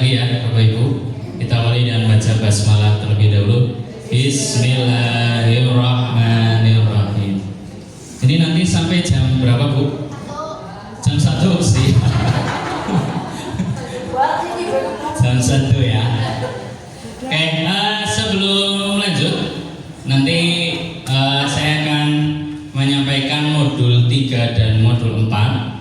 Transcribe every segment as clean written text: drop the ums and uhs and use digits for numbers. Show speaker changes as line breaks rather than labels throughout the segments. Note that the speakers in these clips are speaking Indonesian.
lagi ya Bapak Ibu. Kita awali dengan baca basmalah terlebih dahulu. Bismillahirrahmanirrahim. Ini nanti sampai jam berapa Bu? Jam 1 sih. Jam 1 ya. Oke, sebelum lanjut nanti saya akan menyampaikan modul 3 dan modul 4.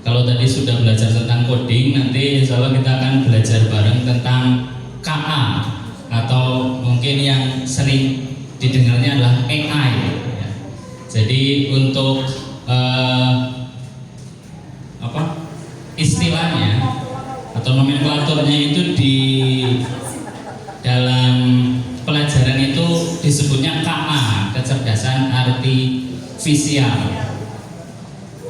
Kalau tadi sudah belajar tentang coding, nanti insya Allah kita akan belajar bareng tentang KA atau mungkin yang sering didengarnya adalah AI ya. Jadi untuk istilahnya atau nomenklaturnya itu di dalam pelajaran itu disebutnya KA, kecerdasan artifisial.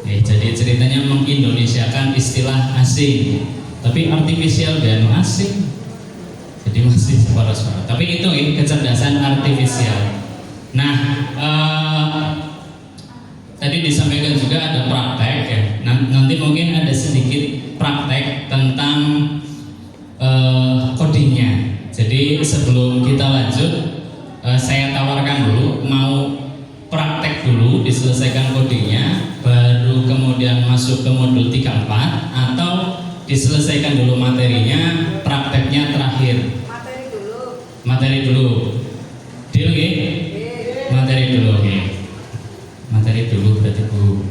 Jadi ceritanya mengindonesiakan istilah asing, tapi artifisial dan asing, jadi masih suara-suara. Tapi itu kecerdasan artifisial. Nah, tadi disampaikan juga ada praktek ya. Nanti mungkin ada sedikit praktek tentang codingnya. Jadi sebelum kita lanjut, saya tawarkan dulu, mau praktek dulu diselesaikan codingnya, baru kemudian masuk ke modul 3-4, atau diselesaikan dulu materinya, prakteknya terakhir. Materi dulu. Deal ya? Materi dulu, oke. Materi dulu berarti Bu.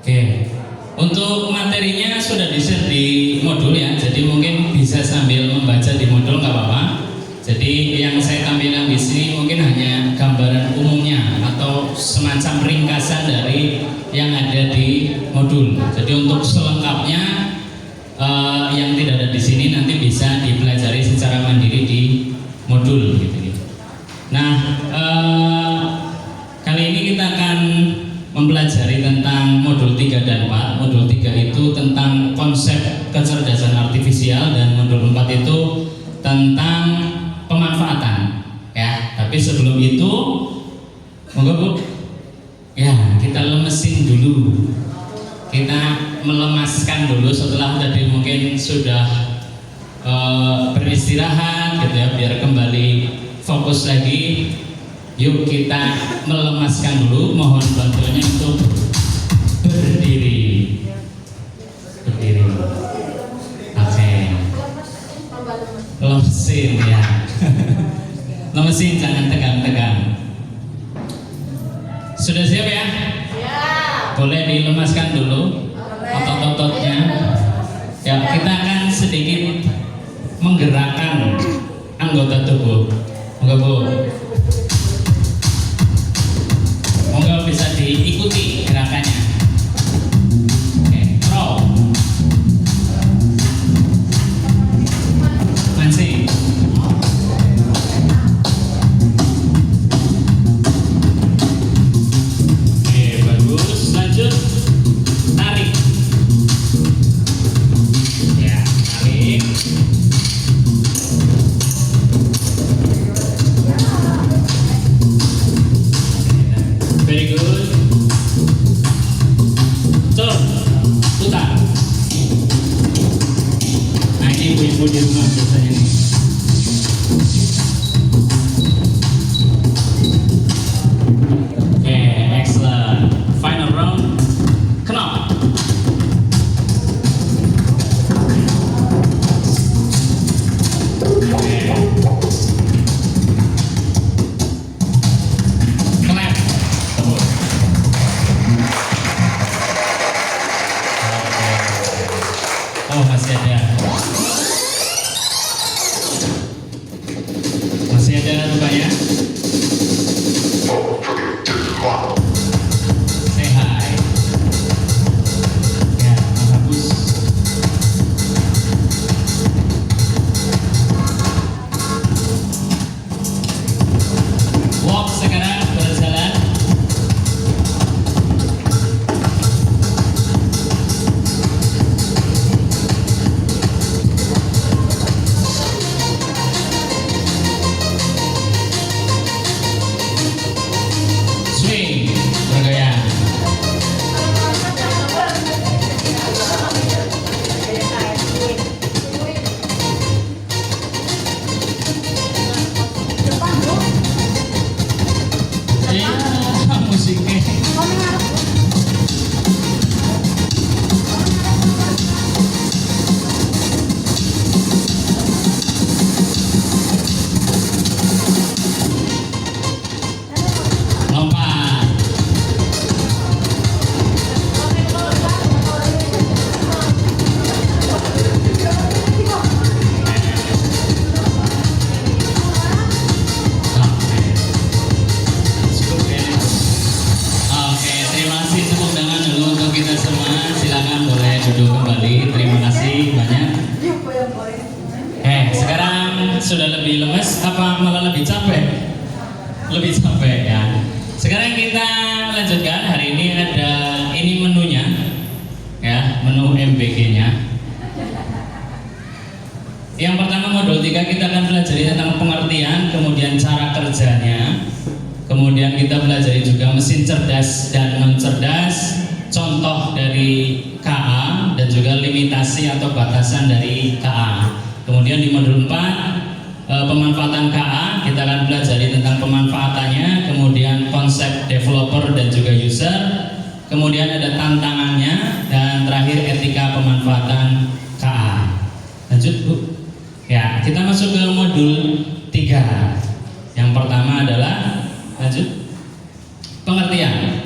Oke, untuk materinya sudah di-share di modul ya, jadi mungkin bisa sambil membaca di modul nggak apa-apa. Jadi yang saya tampilkan di sini mungkin hanya gambaran umumnya atau semacam ringkasan dari yang ada di modul. Jadi untuk selengkapnya yang tidak ada di sini nanti bisa dipelajari secara mandiri di modul gitu. Nah, kali ini kita akan mempelajari tentang modul 3 dan 4. Modul 3 itu tentang konsep kecerdasan artifisial dan modul 4 itu tentang pemanfaatan ya. Tapi sebelum itu monggo Bu ya, kita lemesin dulu, kita melemaskan dulu setelah tadi mungkin sudah beristirahat gitu ya, biar kembali fokus lagi. Yuk kita melemaskan dulu, mohon bantuannya untuk berdiri. Berdiri. Oke. Lemesin ya. Lemesin, jangan tegang-tegang. Sudah siap ya? Boleh dilemaskan dulu otot-ototnya. Ya, kita akan sedikit menggerakkan anggota tubuh. Enggak Bu? Monggo bisa diikuti gerakannya. Oke, roll. Mancing. Oke, bagus. Lanjut. Tarik. Ya, tarik. Very good. Turn, putar. Nah ini ibu-ibu di rumah biasanya nih. Oke, excellent. Final round. Knop. Clap. Oh, masih ada. Masih ada rupanya. Say hi. Ya, bagus. Walk sekarang berjalan. Swing, bergoyang. Ya, musiknya. Lompat. Cukup ya. Oke, terima kasih, tepuk tangan dulu untuk kita semua. Silakan boleh duduk kembali. Terima kasih banyak. Sekarang sudah lebih lemes apa malah lebih capek? Lebih capek ya. Sekarang kita lanjutkan. Hari ini ada menunya ya, menu MBG-nya. Yang pertama modul 3 kita akan pelajari tentang pengertian, kemudian cara kerjanya. Kemudian kita pelajari juga mesin cerdas dan non cerdas, contoh dari KA dan juga limitasi atau batasan dari KA. Kemudian di modul 4 pemanfaatan KA, kita akan pelajari tentang pemanfaatannya, kemudian konsep developer dan juga user, kemudian ada tantangannya, dan terakhir etika pemanfaatan KA. Lanjut Bu. Ya, kita masuk ke modul 3. Yang pertama adalah lanjut pengertian.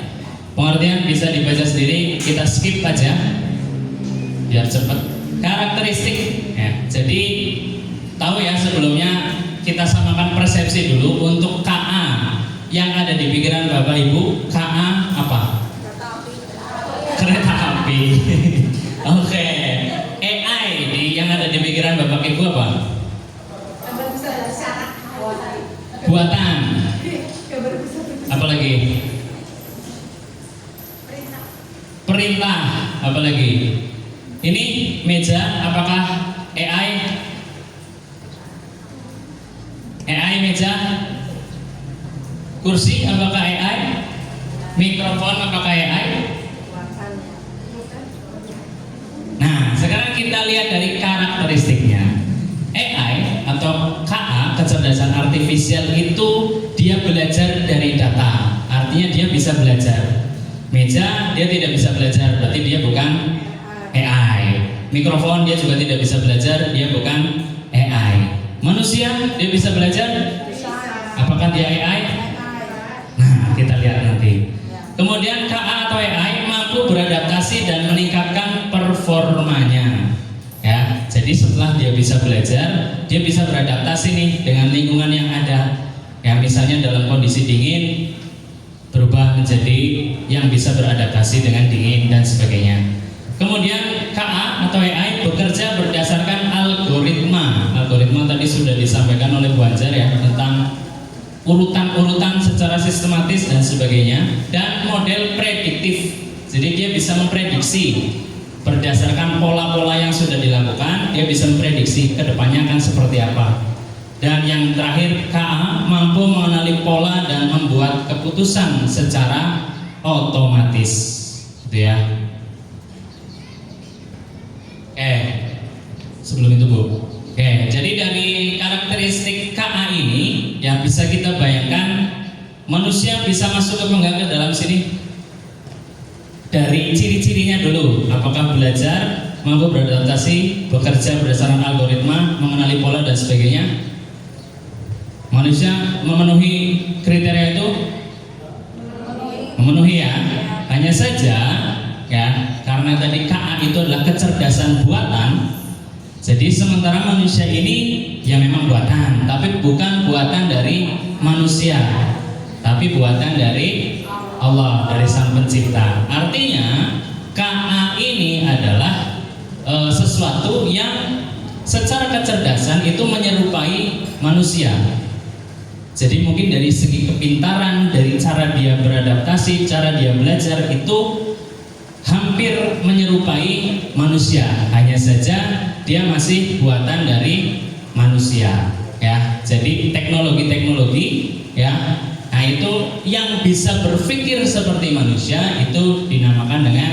Pengertian bisa dibaca sendiri, kita skip aja biar cepat. Karakteristik ya. Jadi tahu ya, sebelumnya kita samakan persepsi dulu untuk KA yang ada di pikiran Bapak Ibu. KA apa? Kereta api. Oke. AI yang ada di pikiran Bapak Ibu apa? Buatan. Apalagi? Perintah. Apalagi? Ini meja apakah AI? AI meja? Kursi apakah AI? Mikrofon apakah AI? Nah, sekarang kita lihat dari karakteristiknya. AI atau KA, kecerdasan artifisial itu dia belajar dari data. Artinya dia bisa belajar. Meja dia tidak bisa belajar, berarti dia bukan AI. Mikrofon dia juga tidak bisa belajar, dia bukan AI. Manusia dia bisa belajar? Apakah dia AI? Nah, kita lihat nanti. Kemudian KA atau AI mampu beradaptasi dan meningkatkan performanya. Ya, jadi setelah dia bisa belajar, dia bisa beradaptasi nih dengan lingkungan yang ada. Ya, misalnya dalam kondisi dingin berubah menjadi yang bisa beradaptasi dengan dingin dan sebagainya. Kemudian KA atau AI bekerja berdasarkan algoritma. Algoritma tadi sudah disampaikan oleh Bu Anjar ya, tentang urutan-urutan secara sistematis dan sebagainya, dan model prediktif. Jadi dia bisa memprediksi berdasarkan pola-pola yang sudah dilakukan, dia bisa memprediksi kedepannya akan seperti apa. Dan yang terakhir, KA mampu mengenali pola dan membuat keputusan secara otomatis, gitu ya. Sebelum itu Bu. Jadi dari karakteristik KA ini yang bisa kita bayangkan, manusia bisa masuk ke enggak ke dalam sini? Dari ciri-cirinya dulu, apakah belajar, mampu beradaptasi, bekerja berdasarkan algoritma, mengenali pola dan sebagainya. Manusia memenuhi kriteria itu? Memenuhi ya. Hanya saja ya, karena tadi KA itu adalah kecerdasan buatan, Jadi sementara manusia ini ya memang buatan, tapi bukan buatan dari manusia, tapi buatan dari Allah, dari Sang Pencipta. Artinya KA ini adalah sesuatu yang secara kecerdasan itu menyerupai manusia. Jadi mungkin dari segi kepintaran, dari cara dia beradaptasi, cara dia belajar itu hampir menyerupai manusia. Hanya saja dia masih buatan dari manusia, ya. Jadi teknologi-teknologi, ya. Nah itu yang bisa berpikir seperti manusia itu dinamakan dengan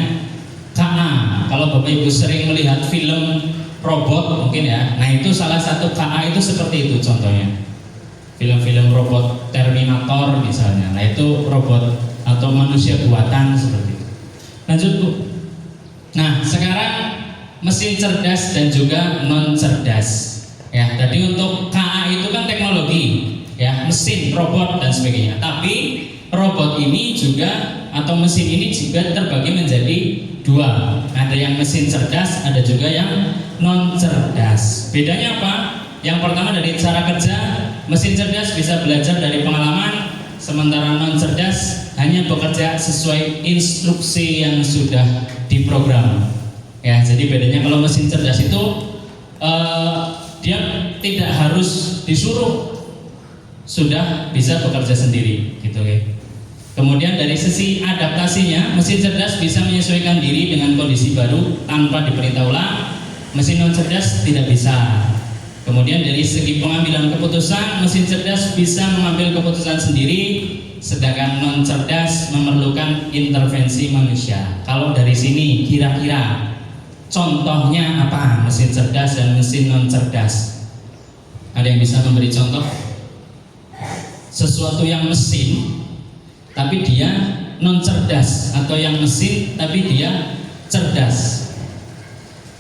KA. Kalau Bapak Ibu sering melihat film robot mungkin ya, nah itu salah satu KA itu seperti itu contohnya. Film-film robot Terminator misalnya, nah itu robot atau manusia buatan seperti itu. Lanjut Bu. Nah sekarang mesin cerdas dan juga non cerdas. Ya, tadi untuk KA itu kan teknologi, ya, mesin, robot dan sebagainya. Tapi robot ini juga atau mesin ini juga terbagi menjadi dua. Ada yang mesin cerdas, ada juga yang non cerdas. Bedanya apa? Yang pertama dari cara kerja, mesin cerdas bisa belajar dari pengalaman, sementara non cerdas hanya bekerja sesuai instruksi yang sudah diprogram. Ya, jadi bedanya kalau mesin cerdas itu dia tidak harus disuruh, sudah bisa bekerja sendiri, gitu ya. Kemudian dari sisi adaptasinya, mesin cerdas bisa menyesuaikan diri dengan kondisi baru tanpa diperintah ulang. Mesin non cerdas tidak bisa. Kemudian dari segi pengambilan keputusan, mesin cerdas bisa mengambil keputusan sendiri, sedangkan non cerdas memerlukan intervensi manusia. Kalau dari sini kira-kira contohnya apa mesin cerdas dan mesin non cerdas? Ada yang bisa memberi contoh? Sesuatu yang mesin tapi dia non cerdas, atau yang mesin tapi dia cerdas.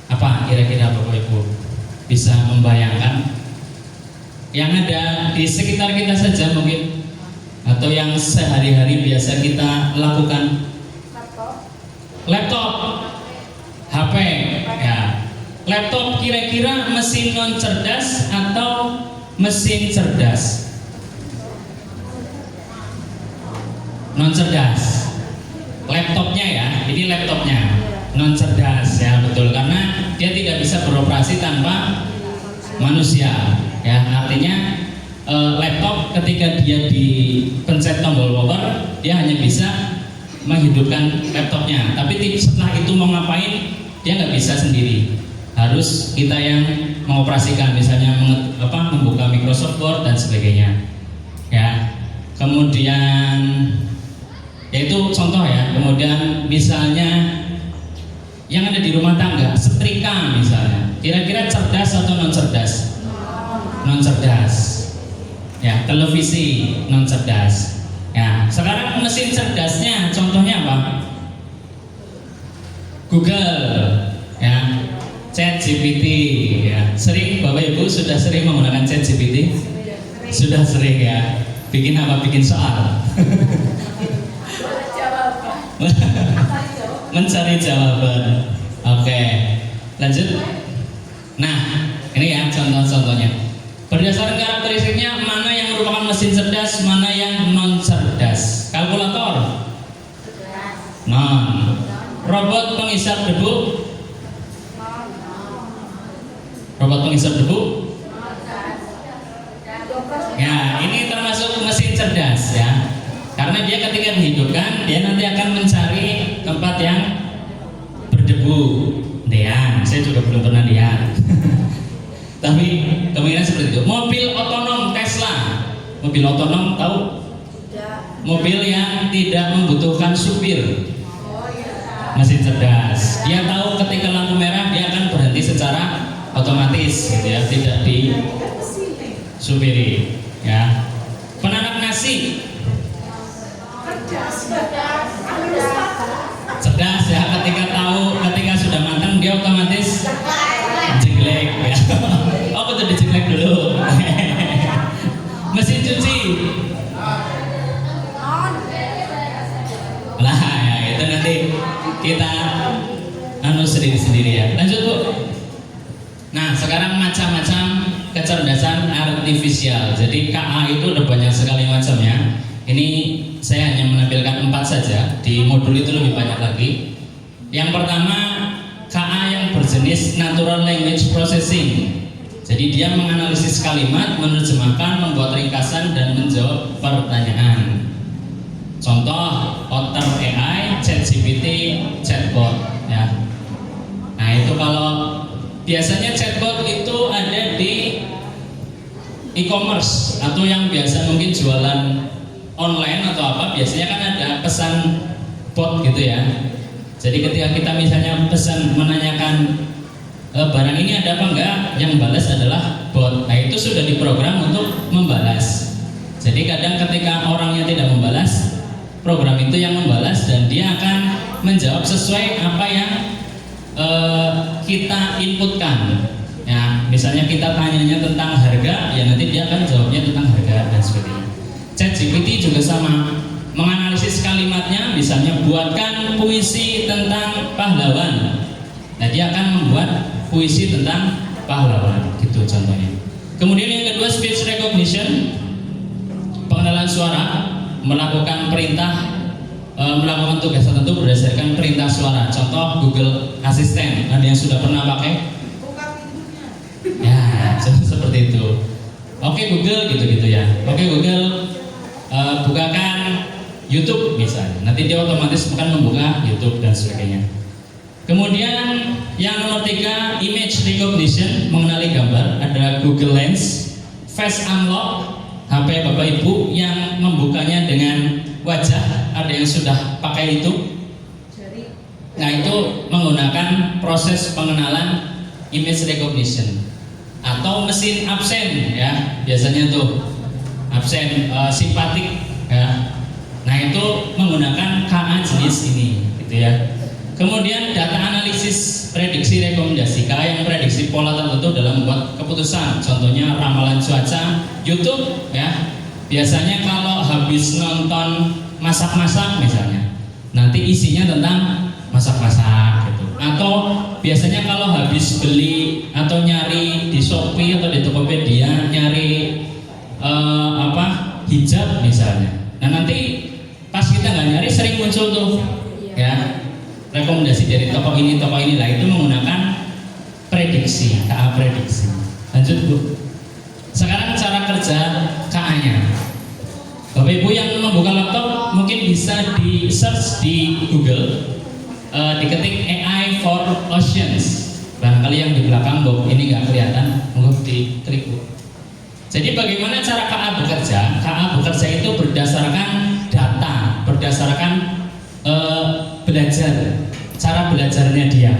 Apa kira-kira Bapak Ibu bisa membayangkan? Yang ada di sekitar kita saja mungkin, atau yang sehari-hari biasa kita lakukan. Laptop, HP, ya. Laptop kira-kira mesin non cerdas atau mesin cerdas? Non cerdas. Laptopnya ya, ini laptopnya non cerdas ya, betul, karena dia tidak bisa beroperasi tanpa manusia. Ya, artinya laptop ketika dia dipencet tombol power, dia hanya bisa menghidupkan laptopnya, tapi setelah itu mau ngapain dia nggak bisa sendiri, harus kita yang mengoperasikan, misalnya membuka Microsoft Word dan sebagainya, ya. Kemudian yaitu contoh ya. Kemudian misalnya yang ada di rumah tangga, setrika misalnya, kira-kira cerdas atau non cerdas? Non cerdas. Ya, televisi non cerdas. Ya, sekarang mesin cerdasnya contohnya apa? Google, ya, ChatGPT, ya. Sering Bapak Ibu sudah sering menggunakan ChatGPT? Sudah sering ya. Bikin apa? Bikin soal. Mencari jawaban. Oke, lanjut. Nah, ini ya contoh-contohnya. Berdasarkan karakteristiknya, mana yang merupakan mesin cerdas, mana yang non cerdas? Kalkulator? Non. Robot penghisap debu? Robot penghisap debu? Ya, ini termasuk mesin cerdas ya. Karena dia ketika dihidupkan, dia nanti akan mencari tempat yang berdebu. Dean, saya juga belum pernah lihat. Tapi kemungkinan seperti itu. Mobil otonom Tesla. Mobil otonom tahu? Mobil yang tidak membutuhkan supir. Mesin cerdas. Dia tahu ketika lampu merah dia akan berhenti secara otomatis, gitu ya, tidak disupiri. Ya. Penanak nasi. Cerdas ya, ketika sudah matang dia otomatis jeglek ya. Oh, betul, dijeglek dulu. Mesin cuci. Lah ya, itu nanti kita sendiri-sendiri ya. Lanjut Bu. Nah, sekarang macam-macam kecerdasan artifisial. Jadi KA itu ada banyak sekali macamnya. Ini saya hanya menampilkan 4 saja. Di modul itu lebih banyak lagi. Yang pertama, KA yang berjenis Natural Language Processing. Jadi dia menganalisis kalimat, menerjemahkan, membuat ringkasan, dan menjawab pertanyaan. Contoh, Otter AI, ChatGPT, chatbot. Ya. Nah itu kalau biasanya chatbot itu ada di e-commerce atau yang biasa mungkin jualan online atau apa, biasanya kan ada pesan bot gitu ya. Jadi ketika kita misalnya pesan menanyakan barang ini ada apa enggak, yang balas adalah bot. Nah itu sudah diprogram untuk membalas. Jadi kadang ketika orangnya tidak membalas, program itu yang membalas dan dia akan menjawab sesuai apa yang kita inputkan. Ya, misalnya kita tanyanya tentang harga, ya nanti dia akan jawabnya tentang harga dan sebagainya. ChatGPT juga sama, menganalisis kalimatnya, misalnya buatkan puisi tentang pahlawan. Nah dia akan membuat puisi tentang pahlawan, gitu contohnya. Kemudian yang kedua, speech recognition, pengenalan suara, melakukan perintah, melakukan tugas tertentu berdasarkan perintah suara. Contoh Google Assistant, ada yang sudah pernah pakai? Ya, seperti itu. Oke Google, gitu-gitu ya. Oke Google, bukakan YouTube misalnya. Nanti dia otomatis akan membuka YouTube dan sebagainya. Kemudian yang nomor 3, image recognition, mengenali gambar. Ada Google Lens, Face Unlock, HP Bapak Ibu yang membukanya dengan wajah. Ada yang sudah pakai itu. Nah itu menggunakan proses pengenalan image recognition. Atau mesin absen ya, biasanya tuh absen simpatik ya. Nah itu menggunakan KA jenis ini, gitu ya. Kemudian data analisis prediksi rekomendasi, KA yang prediksi pola tertentu dalam membuat keputusan. Contohnya ramalan cuaca, YouTube ya. Biasanya kalau habis nonton masak-masak misalnya, nanti isinya tentang masak-masak gitu. Atau biasanya kalau habis beli atau nyari di Shopee atau di Tokopedia nyari hijab misalnya. Nah nanti pas kita nggak nyari sering muncul tuh ya rekomendasi dari toko ini lah, itu menggunakan prediksi, KA prediksi. Lanjut Bu. Sekarang cara kerja KA-nya. Bapak Ibu yang membuka laptop mungkin bisa di search di Google, diketik AI for Oceans. Barangkali yang di belakang Bu ini nggak kelihatan, monggo diklik Bu. Jadi bagaimana cara KA bekerja? KA bekerja itu berdasarkan data, berdasarkan belajar, cara belajarnya dia.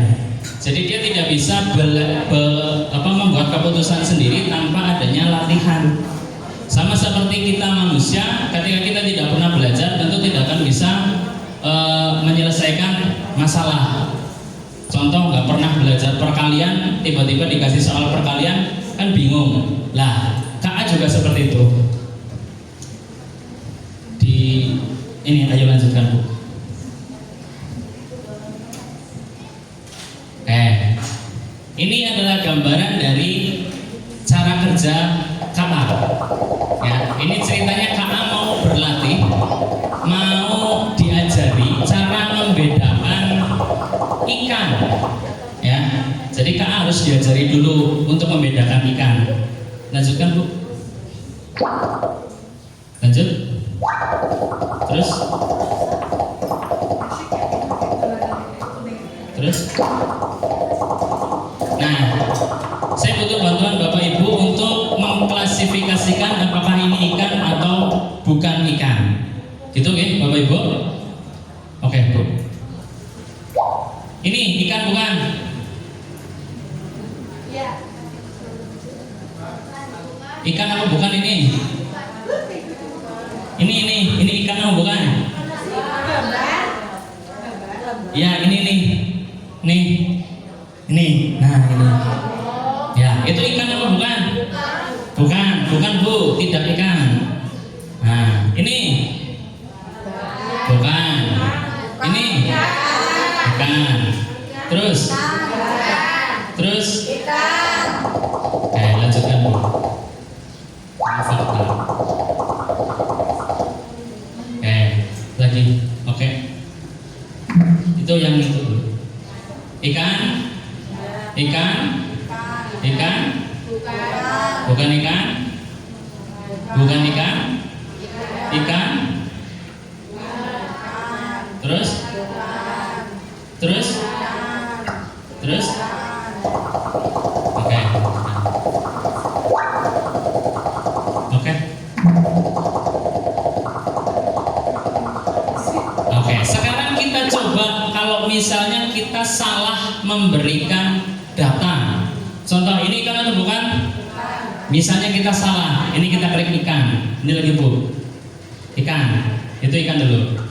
Jadi dia tidak bisa membuat keputusan sendiri tanpa adanya latihan. Sama seperti kita manusia, ketika kita tidak pernah belajar, tentu tidak akan bisa menyelesaikan masalah. Contoh, nggak pernah belajar perkalian, tiba-tiba dikasih soal perkalian, kan bingung. Lah, KA juga seperti itu. Ayo lanjutkan Bu. Ini adalah gambaran dari cara kerja KA. Ya, ini ceritanya KA mau berlatih, mau diajari cara membedakan ikan. Ya, jadi KA harus diajari dulu untuk membedakan ikan. Lanjutkan Bu. Lanjut. Terus. Nah, saya butuh bantuan Bapak Ibu untuk mengklasifikasikan apakah ini ikan atau bukan ikan. Gitu oke, Bapak Ibu? Oke, Bu. Ini ikan bukan? Ya. Ikan apa bukan ini? Ini ikan apa bukan? Ya, ini nih. Ini. Nah, ini. Ya, itu ikan apa bukan? Bukan Bu, tidak ikan. Nah, ini. Bukan. Ini. Ikan. Terus. Ikan. Lanjutkan Bu. Ini fakta. Lagi. Oke. Itu yang itu Bu. Ikan? Ikan? Ikan? Bukan ikan? Bukan ikan? Ikan? Terus? Terus? Terus? Oke. Oke. Oke, sekarang kita coba kalau misalnya kita salah memberikan data. Contoh ini ikan atau bukan? Misalnya kita salah, ini kita klik ikan. Ini lagi Bu. Ikan. Itu ikan dulu.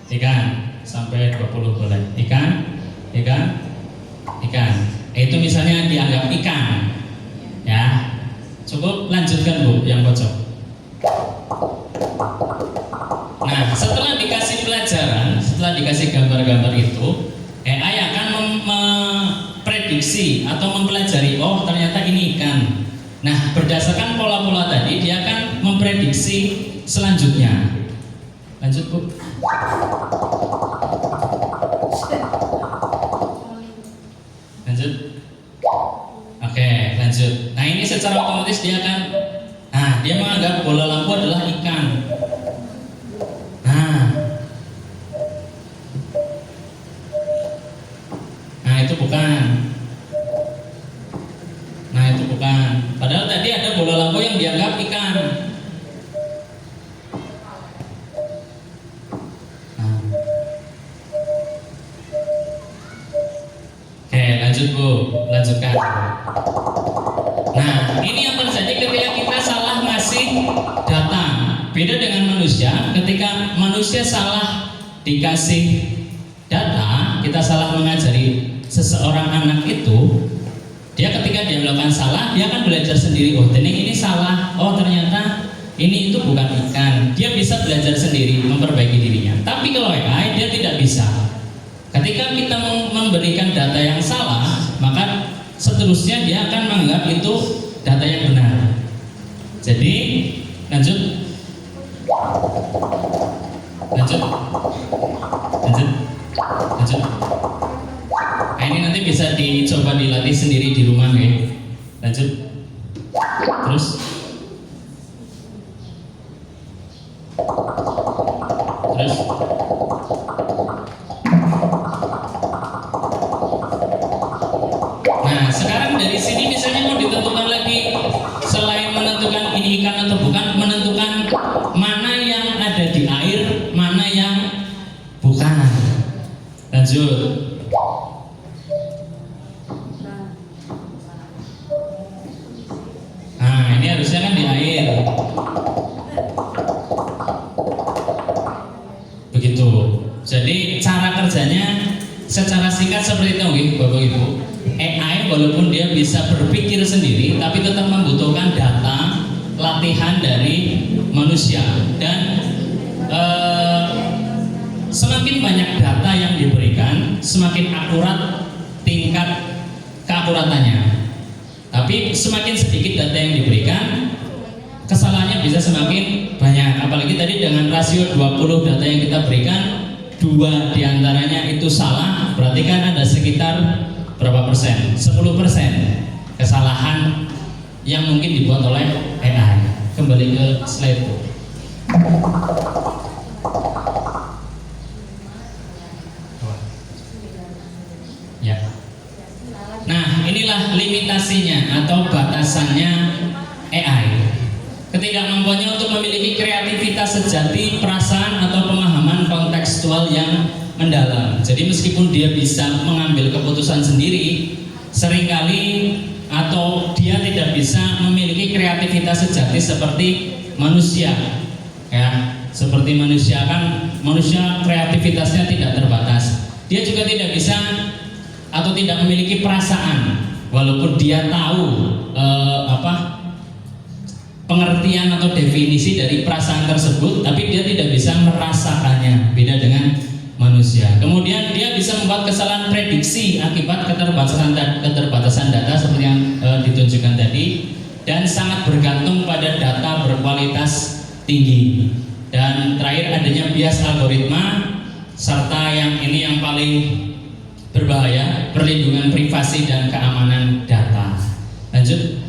Ikan sampai 20 boleh. Ikan, ikan, ikan. Itu misalnya dianggap ikan. Ya. Cukup lanjutkan Bu yang pojok. Nah, setelah dikasih pelajaran, setelah dikasih gambar-gambar itu, AI akan memprediksi atau mempelajari, oh ternyata ini ikan. Nah, berdasarkan pola-pola tadi, dia akan memprediksi selanjutnya. Lanjut Bu. Lanjut. Oke, lanjut. Nah, ini secara otomatis dia akan, dia menganggap bola lampu adalah ikan. Itu bukan. Nah, itu bukan. Padahal tadi ada bola lampu yang dianggap ikan. Oke, lanjut Bu, lanjutkan. Nah, ini yang terjadi ketika kita salah ngasih data. Beda dengan manusia, ketika manusia salah dikasih data, kita salah mengajari seseorang anak itu, dia ketika dia melakukan salah, dia akan belajar sendiri. Oh, ini salah. Oh, ternyata ini itu bukan ikan. Dia bisa belajar sendiri, memperbaiki dirinya. Tapi kalau AI dia tidak bisa. Ketika kita memberikan data yang salah, maka seterusnya dia akan menganggap itu data yang benar. Jadi lanjut. Lanjut. Lanjut. Lanjut. Nah, ini nanti bisa dicoba dilatih sendiri di rumah ya. Lanjut. Terus. Terus. Nah, sekarang dari sini misalnya mau ditentukan lagi, selain menentukan ini ikan atau bukan, menentukan mana yang ada di air, mana yang bukan. Lanjut. Ini harusnya kan di air. Begitu. Jadi cara kerjanya secara singkat seperti itu, Bapak Ibu. AI walaupun dia bisa berpikir sendiri, tapi tetap membutuhkan data, latihan dari manusia. Dan semakin banyak data yang diberikan, semakin akurat tingkat keakuratannya. Tapi semakin sedikit data yang diberikan, kesalahannya bisa semakin banyak. Apalagi tadi dengan rasio 20 data yang kita berikan, 2 diantaranya itu salah, berarti kan ada sekitar berapa persen? 10% kesalahan yang mungkin dibuat oleh AI. Kembali ke slide itu. Ya. Nah, inilah limitasinya atau batasannya AI. Ketidakmampuannya untuk memiliki kreativitas sejati, perasaan atau pemahaman kontekstual yang mendalam. Jadi meskipun dia bisa mengambil keputusan sendiri, seringkali atau dia tidak bisa memiliki kreativitas sejati seperti manusia. Ya, seperti manusia kan, manusia kreativitasnya tidak terbatas. Dia juga tidak bisa atau tidak memiliki perasaan, walaupun dia tahu pengertian atau definisi dari perasaan tersebut, tapi dia tidak bisa merasakannya. Beda dengan manusia. Kemudian dia bisa membuat kesalahan prediksi akibat keterbatasan data seperti yang ditunjukkan tadi, dan sangat bergantung pada data berkualitas tinggi. Dan terakhir adanya bias algoritma, serta yang ini yang paling berbahaya, perlindungan privasi dan keamanan data. Lanjut.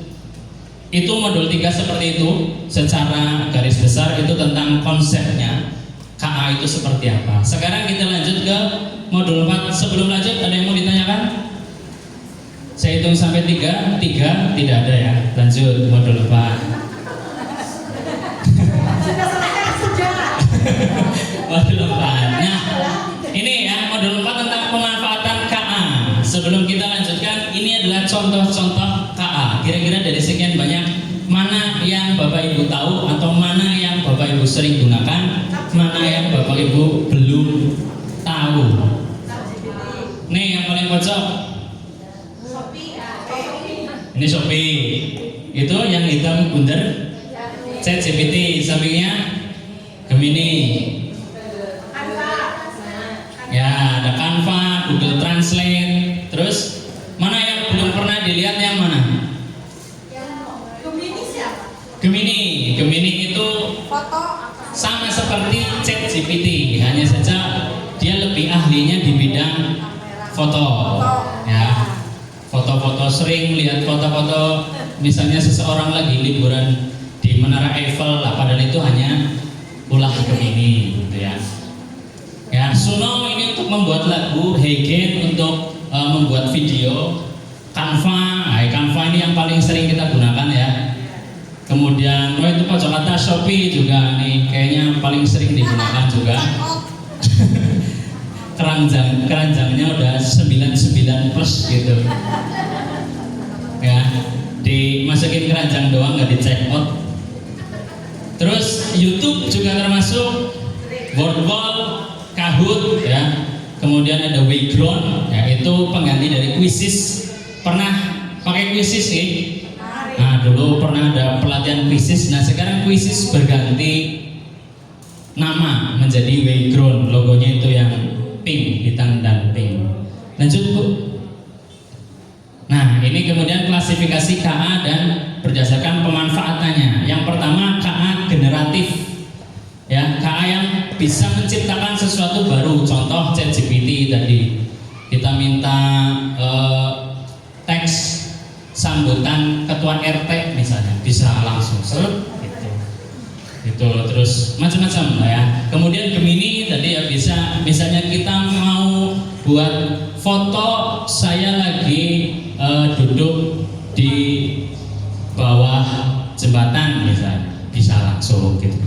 Itu modul 3 seperti itu. Secara garis besar itu tentang konsepnya KA itu seperti apa. Sekarang kita lanjut ke modul 4. Sebelum lanjut, ada yang mau ditanyakan? Saya hitung sampai 3 tidak ada ya. Lanjut modul 4. Modul 4. Nah, ini ya modul 4 tentang pemanfaatan KA. Sebelum kita lanjutkan, ini adalah contoh-contoh KA. Kira-kira dari sekian banyak, mana yang Bapak Ibu tahu atau mana yang Bapak Ibu sering gunakan, mana yang Bapak Ibu belum tahu. Nih yang paling pojok. Ini Shopee. Itu yang hitam bundar ChatGPT, sampingnya Gemini. Ya, ada Canva, Google Translate. Terus mana yang belum pernah dilihat, yang mana?
Gemini siapa?
Gemini itu sama seperti ChatGPT, hanya saja dia lebih ahlinya di bidang foto. Ya, foto-foto, sering lihat foto-foto, misalnya seseorang lagi liburan di Menara Eiffel, padahal itu hanya ulah Gemini, gitu ya. Ya, Suno ini untuk membuat lagu, Heigen untuk membuat video, Canva, Canva ini yang paling sering kita gunakan ya. Kemudian, itu pojok kata Shopee juga nih, kayaknya paling sering digunakan juga. Keranjangnya udah 99 plus gitu. Ya, dimasukin keranjang doang, nggak di check out. Terus YouTube juga termasuk, Wordwall, Kahoot ya. Kemudian ada Wayground, ya, itu pengganti dari Quizizz. Pernah pakai Quizizz sih? Nah, dulu pernah ada pelatihan Quizizz. Nah, sekarang Quizizz berganti nama menjadi Wayground. Logonya itu yang pink, hitam dan pink. Lanjut Bu. Nah, ini kemudian klasifikasi KA dan berdasarkan pemanfaatannya. Yang pertama KA generatif. Ya, KA yang bisa menciptakan sesuatu baru. Contoh ChatGPT tadi. Kita minta teks sambutan ketua RT misalnya, bisa langsung gitu. Itu terus macam-macam lah ya. Kemudian Gemini tadi ya, bisa misalnya kita mau buat foto saya lagi duduk di bawah jembatan misalnya, bisa langsung gitu.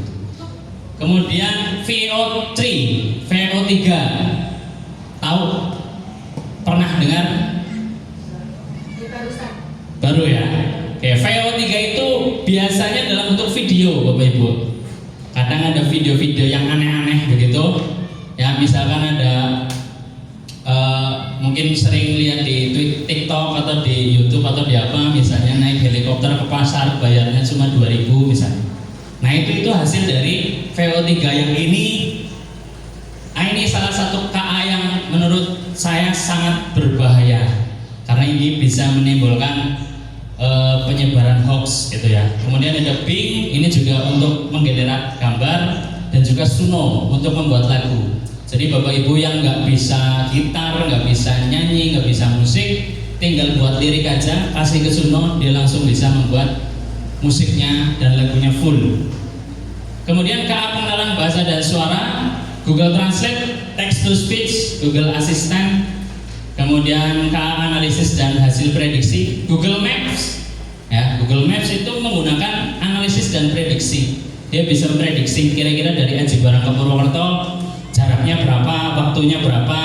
Kemudian VO3 tahu, pernah dengar? Baru ya. Oke, VO3 itu biasanya dalam bentuk video Bapak Ibu. Kadang ada video-video yang aneh-aneh begitu. Ya, misalkan ada mungkin sering lihat di TikTok atau di YouTube atau di apa, misalnya naik helikopter ke pasar bayarnya cuma 2.000 misalnya. Nah, itu hasil dari VO3 yang ini. Ini salah satu KA yang menurut saya sangat berbahaya karena ini bisa menimbulkan penyebaran hoax gitu ya. Kemudian ada Bing, ini juga untuk menggenerate gambar, dan juga Suno untuk membuat lagu. Jadi Bapak Ibu yang nggak bisa gitar, nggak bisa nyanyi, nggak bisa musik, tinggal buat lirik aja, kasih ke Suno, dia langsung bisa membuat musiknya dan lagunya full. Kemudian KA pengenalan bahasa dan suara, Google Translate, Text to Speech, Google Assistant. Kemudian KA analisis dan hasil prediksi, Google Maps. Ya, Google Maps itu menggunakan analisis dan prediksi. Dia bisa memprediksi kira-kira dari Aji Barang ke Purwokerto jaraknya berapa, waktunya berapa,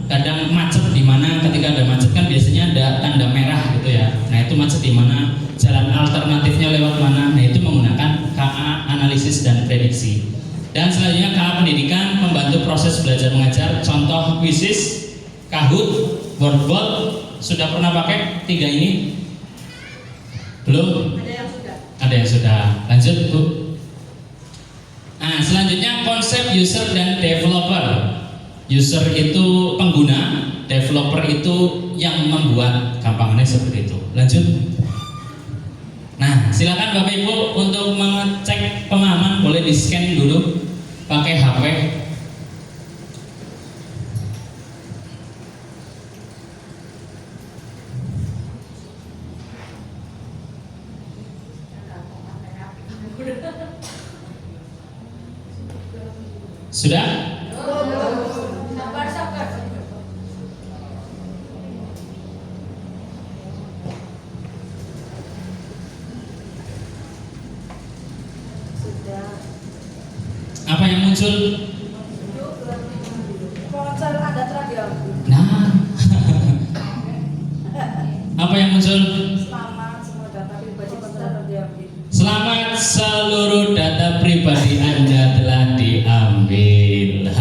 kadang macet di mana. Ketika ada macet kan biasanya ada tanda merah gitu ya. Nah, itu macet di mana, jalan alternatifnya lewat mana. Nah, itu menggunakan KA analisis dan prediksi. Dan selanjutnya KA pendidikan, membantu proses belajar mengajar. Contoh Quizizz, Kahoot, Wordwall. Sudah pernah pakai 3 ini? Belum? Ada yang sudah. Lanjut Bu. Nah, selanjutnya konsep user dan developer. User itu pengguna, developer itu yang membuat gampangannya seperti itu. Lanjut. Nah, silakan Bapak Ibu untuk mengecek pemahaman, boleh di scan dulu pakai HP. Sudah? Apa yang muncul?
Ponsel adat radio.
Nah, apa yang muncul?
Selamat semua data pribadi ponsel diambil.
Selamat seluruh data pribadi Anda telah diambil.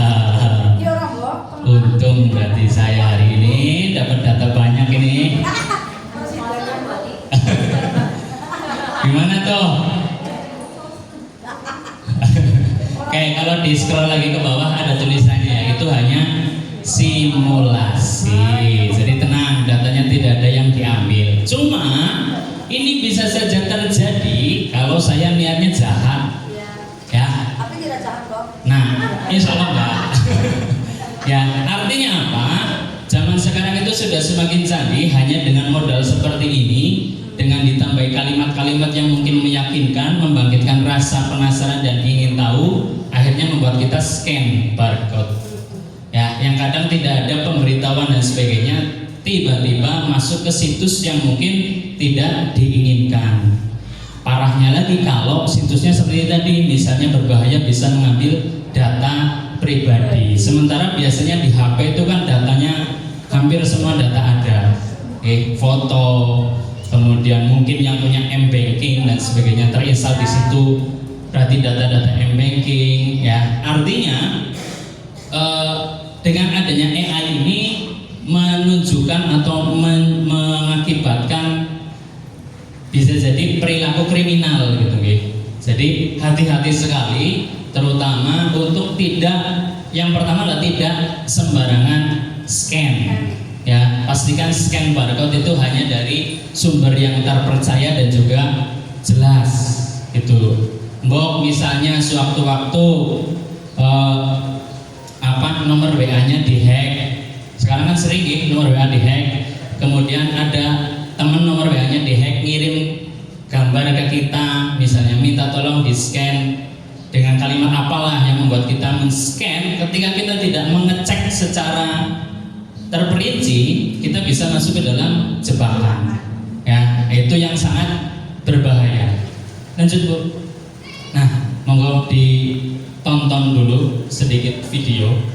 Iya orang boh.
Untung berarti saya hari ini dapat data banyak ini.
Masih ada.
Gimana toh? Oke, kalau di scroll lagi ke bawah ada tulisannya, itu hanya simulasi. Jadi tenang, datanya tidak ada yang diambil. Cuma ini bisa saja terjadi kalau saya niatnya jahat.
Iya.
Ya.
Tapi tidak jahat kok.
Nah, insya Allah enggak. Ya, artinya apa? Zaman sekarang itu sudah semakin canggih hanya dengan modal seperti ini, dengan ditambahi kalimat-kalimat yang mungkin meyakinkan, membangkitkan rasa penasaran dan ingin tahu, akhirnya membuat kita scan barcode. Ya, yang kadang tidak ada pemberitahuan dan sebagainya, tiba-tiba masuk ke situs yang mungkin tidak diinginkan. Parahnya lagi kalau situsnya seperti tadi, misalnya berbahaya bisa mengambil data pribadi. Sementara biasanya di HP itu kan datanya hampir semua data ada, foto, kemudian mungkin yang punya M-banking dan sebagainya terinstal di situ. Berarti data-data M-banking, ya. Artinya dengan adanya AI ini menunjukkan atau mengakibatkan bisa jadi perilaku kriminal gitu, Jadi hati-hati sekali, terutama untuk tidak, yang pertama adalah tidak sembarangan scan. Ya, pastikan scan barcode itu hanya dari sumber yang terpercaya dan juga jelas. Itu. Mbok misalnya sewaktu-waktu nomor WA-nya dihack. Sekarang kan sering nomor WA dihack. Kemudian ada teman nomor WA-nya dihack, ngirim gambar ke kita, misalnya minta tolong di scan dengan kalimat apalah yang membuat kita men-scan. Ketika kita tidak mengecek secara terperinci, kita bisa masuk ke dalam jebakan. Ya, itu yang sangat berbahaya. Lanjut Bu. Nah, monggo ditonton dulu sedikit video.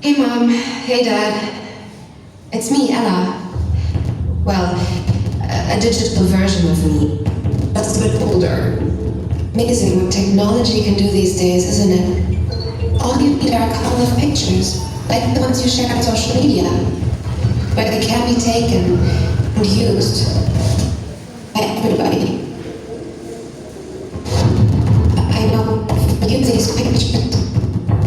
Hey Mom, hey Dad, it's me, Ella. Well, a digital version of me, but it's a bit older. Amazing what technology can do these days, isn't it? All you need are a couple of pictures, like the ones you share on social media, where they can be taken and used by everybody. I know for you these pictures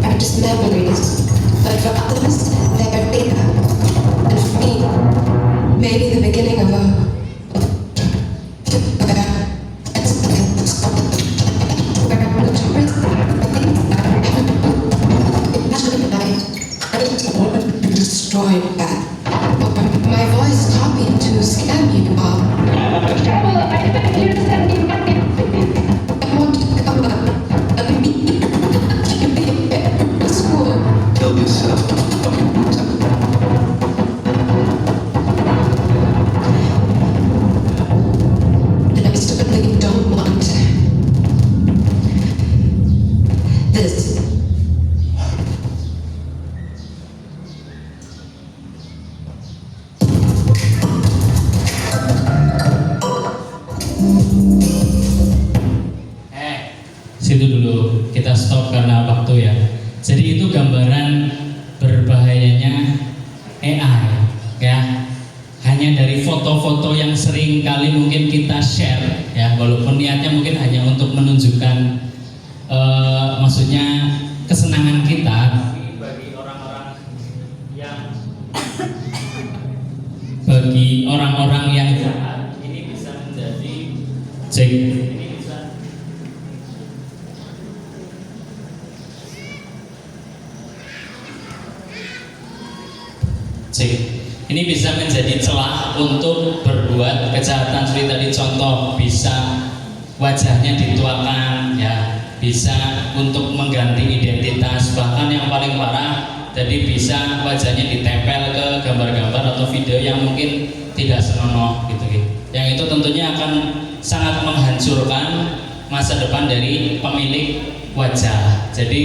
are just memories. But for others, they're bigger. And for me, maybe the beginning of a destroyed that. My voice copied to scam you, Bob. I want to come up and meet you at school.
Kill yourself.
hanya dari foto-foto yang sering kali mungkin kita share ya, walaupun niatnya mungkin hanya untuk menunjukkan maksudnya kesenangan kita, tapi bagi orang-orang yang jahat ini bisa menjadi ini bisa menjadi celah untuk berbuat kejahatan. Seperti tadi contoh, bisa wajahnya dituakan ya, bisa untuk mengganti identitas, bahkan yang paling parah jadi bisa wajahnya ditempel ke gambar-gambar atau video yang mungkin tidak senonoh gitu. Yang itu tentunya akan sangat menghancurkan masa depan dari pemilik wajah. Jadi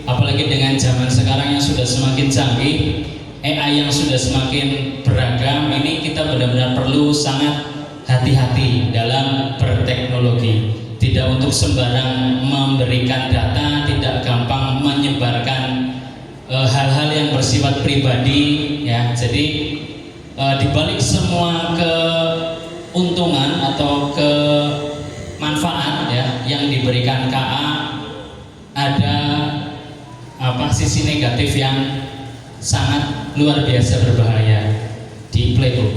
apalagi dengan zaman sekarang yang sudah semakin canggih, AI yang sudah semakin beragam, ini kita benar-benar perlu sangat hati-hati dalam berteknologi. Tidak untuk sembarang memberikan data, tidak gampang menyebarkan hal-hal yang bersifat pribadi ya. Jadi dibalik semua keuntungan atau kemanfaat ya yang diberikan KA, ada sisi negatif yang sangat luar biasa berbahaya di Playbook.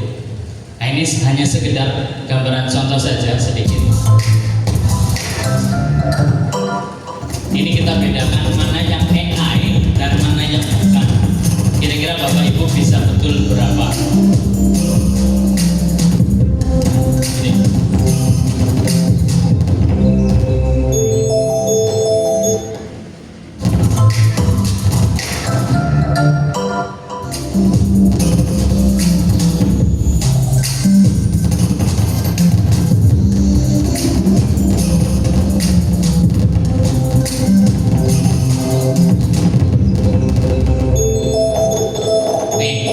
Nah, ini hanya sekedar gambaran contoh saja sedikit. Ini kita bedakan mana yang AI dan mana yang bukan. Kira-kira Bapak Ibu bisa betul berapa? Ini.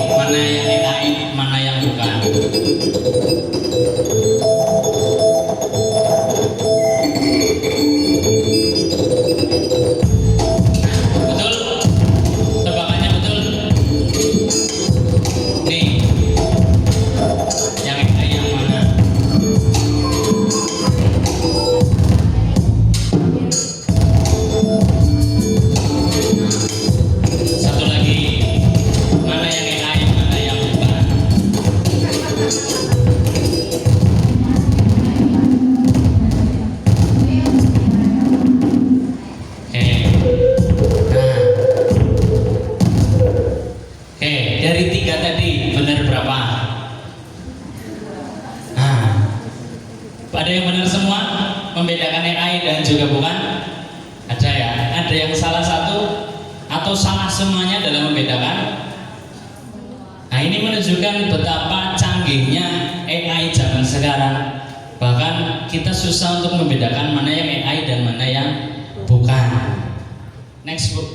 Mana yang AI, mana yang bukan. Betul? Tebakannya betul? Nih, yang AI yang mana? Satu lagi, mana yang AI, mana yang bukan? Dari 3 tadi benar berapa? Ada yang benar semua? Membedakan AI dan juga bukan? Ada ya? Ada yang salah satu atau salah semuanya dalam membedakan? Nah, ini menunjukkan betapa canggihnya AI zaman sekarang. Bahkan kita susah untuk membedakan mana yang AI dan mana yang bukan. Next book.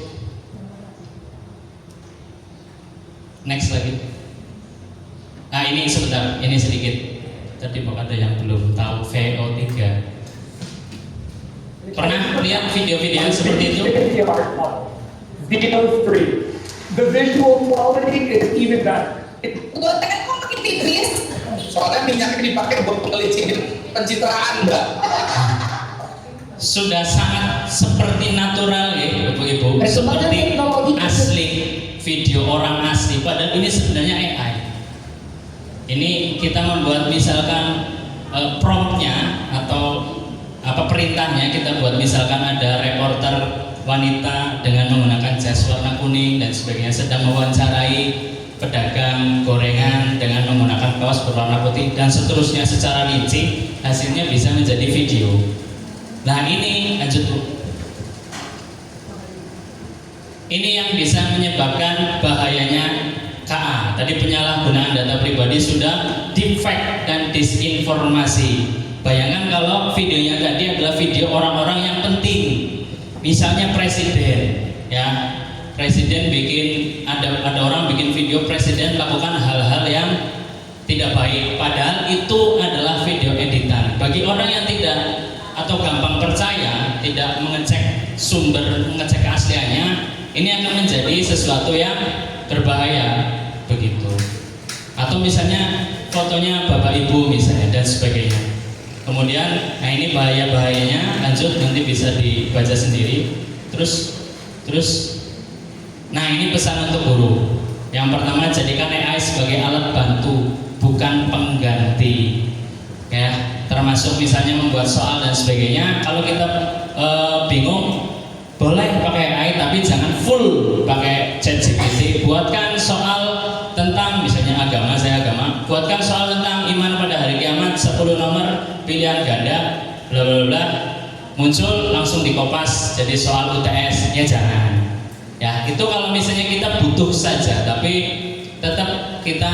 Next lagi. Nah, ini sebentar, ini sedikit. Tadi ada yang belum tahu VO3. Pernah lihat video-video seperti itu?
Video 3. The visual quality is even better.
Tekan kok pakai tipis?
Soalnya minyaknya dipakai buat pelicikin pencitraan, Mbak.
Sudah sangat seperti natural ya, Ibu, seperti asli video orang asli. Padahal ini sebenarnya AI. Ini kita membuat misalkan promptnya atau perintahnya kita buat, misalkan ada reporter wanita dengan menggunakan jas warna kuning dan sebagainya sedang mewawancarai pedagang gorengan dengan menggunakan kaos berwarna putih dan seterusnya secara rinci, hasilnya bisa menjadi video. Nah, ini lanjut Bu. Ini yang bisa menyebabkan bahayanya KA. Tadi penyalahgunaan data pribadi sudah deepfake dan disinformasi. Bayangkan kalau videonya tadi adalah video orang-orang yang penting, misalnya presiden, ya. Presiden bikin, ada orang bikin video presiden lakukan hal-hal yang tidak baik, padahal itu adalah video editan. Bagi orang yang tidak atau gampang percaya, tidak mengecek sumber, mengecek keasliannya, ini akan menjadi sesuatu yang berbahaya begitu. Atau misalnya fotonya bapak ibu misalnya dan sebagainya. Kemudian, nah ini bahaya-bahayanya, lanjut nanti bisa dibaca sendiri. Terus, nah ini pesan untuk guru. Yang pertama, jadikan AI sebagai alat bantu, bukan pengganti. Ya, termasuk misalnya membuat soal dan sebagainya. Kalau kita bingung, boleh pakai AI tapi jangan full pakai ChatGPT. Buatkan soal tentang misalnya agama, saya agama. Buatkan soal tentang iman pada hari kiamat 10 nomor pilihan ganda, bla bla bla. Muncul langsung dikopas jadi soal UTS, ya jangan. Ya, itu kalau misalnya kita butuh saja, tapi tetap kita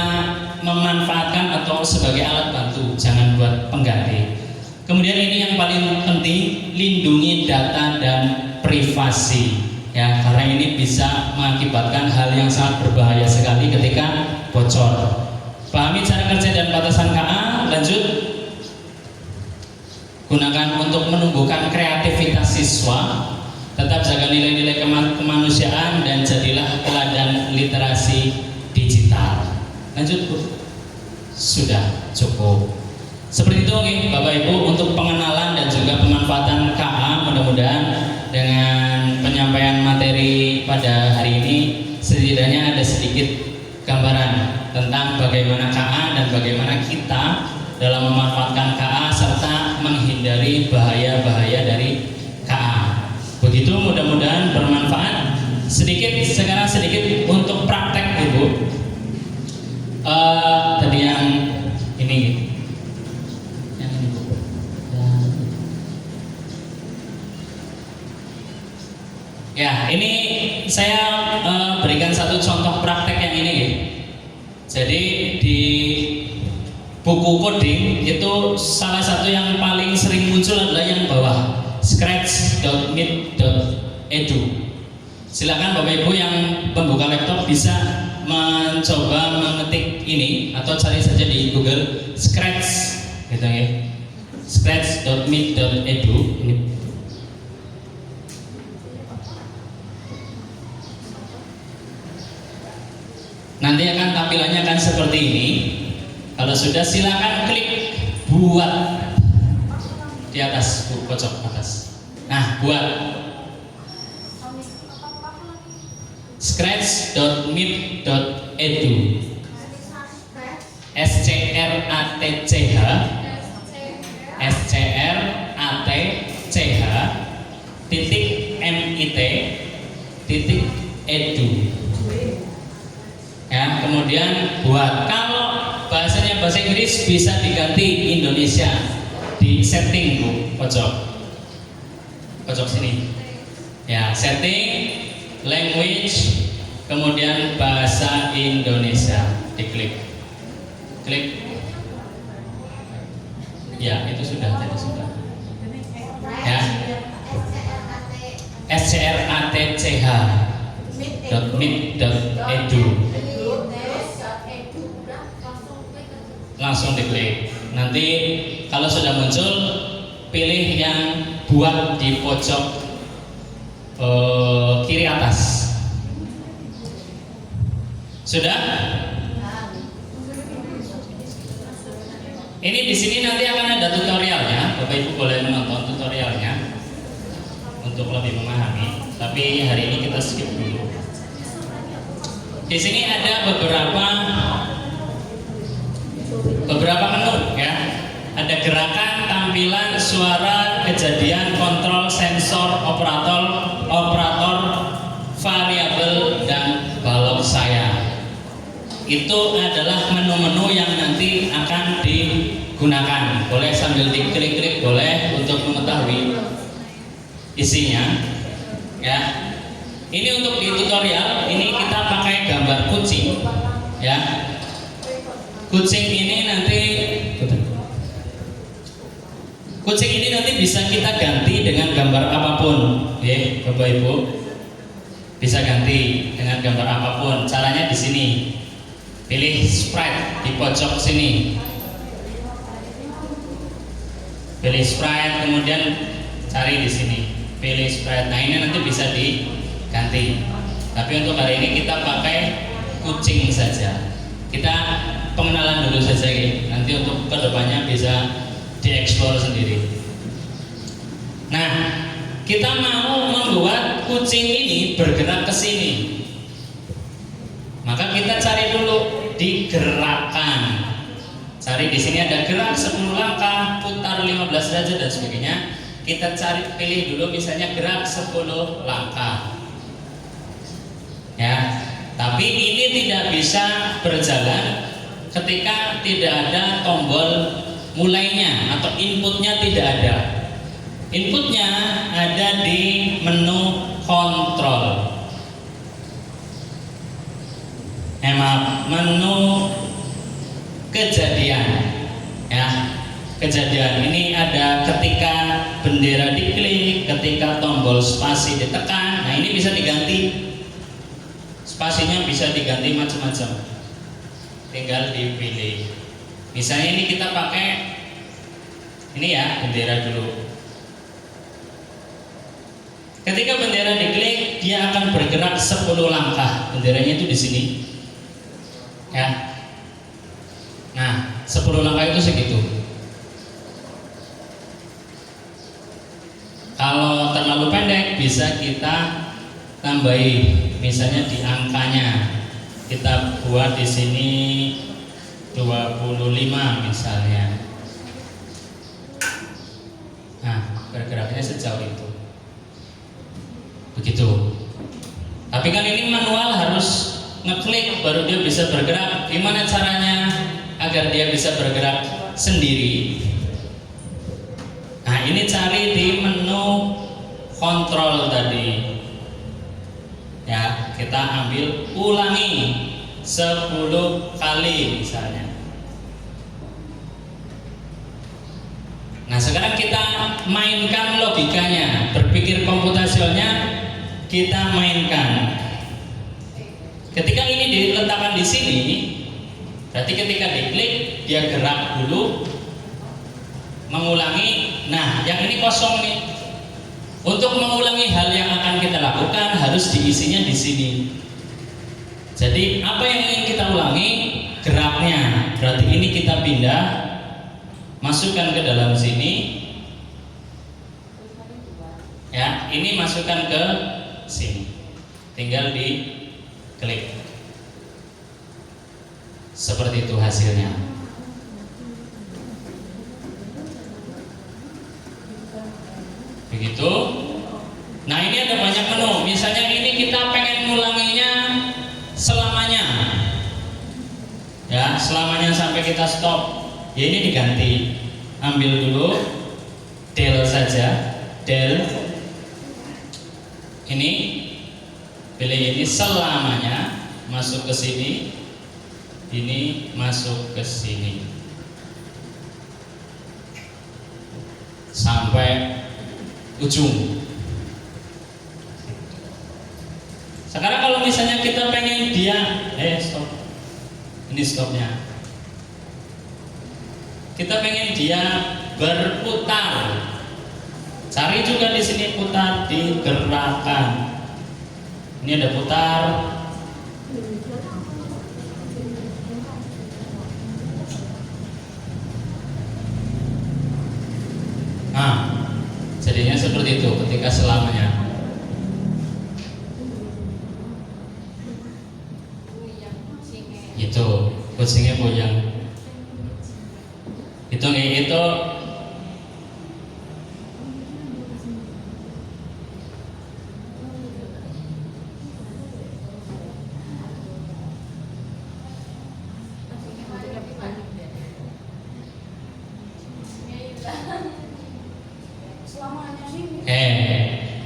memanfaatkan atau sebagai alat bantu, jangan buat pengganti. Kemudian ini yang paling penting, lindungi data dan privasi. Ya, karena ini bisa mengakibatkan hal yang sangat berbahaya sekali ketika bocor. Pahami cara kerja dan batasan KA, lanjut. Gunakan untuk menumbuhkan kreativitas siswa, tetap jaga nilai-nilai kemanusiaan dan jadilah teladan literasi digital. Lanjut Bu. Sudah cukup. Seperti itu Bapak Ibu untuk pengenalan dan juga pemanfaatan KA. Mudah-mudahan dengan penyampaian materi pada hari ini setidaknya ada sedikit gambaran tentang bagaimana KA dan bagaimana kita dalam memanfaatkan KA serta menghindari bahaya-bahaya dari KA. Begitu, mudah-mudahan bermanfaat. Sekarang sedikit untuk praktek Ibu. Tadi yang ini. Ya, ini saya berikan satu contoh praktek yang ini. Jadi di buku coding itu salah satu yang paling sering muncul adalah yang bawah, scratch.mit.edu. Silakan Bapak Ibu yang pembuka laptop bisa mencoba mengetik ini atau cari saja di Google Scratch, gitu ya. Scratch.mit.edu ini. Nanti akan tampilannya akan seperti ini. Kalau sudah silakan klik buat di atas, pojok atas. Nah, buat scratch.mit.edu scratch.mit.edu. Ya, kemudian buat, kalau bahasanya bahasa Inggris bisa diganti Indonesia di setting Bu, pojok sini. Ya, setting language, kemudian bahasa Indonesia, diklik. Klik. Ya, itu sudah, tadi sudah. Ya. scratch.mit.edu. Langsung diklik. Nanti kalau sudah muncul, pilih yang buat di pojok kiri atas. Sudah? Ini di sini nanti akan ada tutorialnya. Bapak Ibu boleh menonton tutorialnya untuk lebih memahami. Tapi hari ini kita skip dulu. Di sini ada beberapa menu ya. Ada gerakan, tampilan, suara, kejadian, kontrol, sensor, operator, variabel, dan balok saya. Itu adalah menu-menu yang nanti akan digunakan. Boleh sambil diklik-klik, boleh untuk mengetahui isinya. Ya, ini untuk di tutorial ini kita pakai gambar kucing. Ya, kucing ini nanti bisa kita ganti dengan gambar apapun, ya, Bapak Ibu. Bisa ganti dengan gambar apapun. Caranya di sini. Pilih sprite di pojok sini. Pilih sprite, kemudian cari di sini. Pilih sprite. Nah, ini nanti bisa diganti. Tapi untuk hari ini kita pakai kucing saja. Kita pengenalan dulu saja, dieksplor sendiri. Nah, kita mau membuat kucing ini bergerak ke sini, maka kita cari dulu di gerakan. Cari di sini ada gerak 10 langkah, putar 15 derajat dan sebagainya. Kita cari, pilih dulu misalnya gerak 10 langkah. Ya, tapi ini tidak bisa berjalan ketika tidak ada tombol mulainya atau inputnya tidak ada. Inputnya ada di menu kontrol. Maaf, menu kejadian. Ya, kejadian ini ada ketika bendera diklik, ketika tombol spasi ditekan. Nah, ini bisa diganti. Spasinya bisa diganti macam-macam. Tinggal dipilih. Misalnya ini kita pakai ini ya, bendera dulu. Ketika bendera diklik, dia akan bergerak 10 langkah. Benderanya itu di sini. Ya. Nah, 10 langkah itu segitu. Kalau terlalu pendek bisa kita tambahi, misalnya di angkanya. Kita buat di sini 25 misalnya. Nah, bergeraknya sejauh itu. Begitu. Tapi kan ini manual, harus ngeklik baru dia bisa bergerak. Gimana caranya agar dia bisa bergerak sendiri? Nah, ini cari di menu kontrol tadi. Ya, kita ambil, ulangi 10 kali misalnya. Nah, sekarang kita mainkan logikanya, berpikir komputasionalnya kita mainkan. Ketika ini diletakkan di sini, berarti ketika diklik dia gerak dulu, mengulangi. Nah, yang ini kosong nih. Untuk mengulangi hal yang akan kita lakukan harus diisinya di sini. Jadi apa yang ingin kita ulangi? Geraknya. Berarti ini kita pindah, masukkan ke dalam sini. Ya, ini masukkan ke sini. Tinggal diklik. Seperti itu hasilnya. Begitu. Nah, ini ada banyak menu. Misalnya ini kita pengen ngulanginya selamanya. Ya, selamanya sampai kita stop. Ya, ini diganti. Ambil dulu del saja. Del. Ini pilih ini selamanya, masuk ke sini. Ini masuk ke sini. Sampai ujung. Sekarang kalau misalnya kita pengen dia stop. Ini stopnya. Kita pengen dia berputar. Cari juga di sini putar di gerakan. Ini ada putar. Nah, jadinya seperti itu ketika selamanya. Itu kucingnya buyang. Itu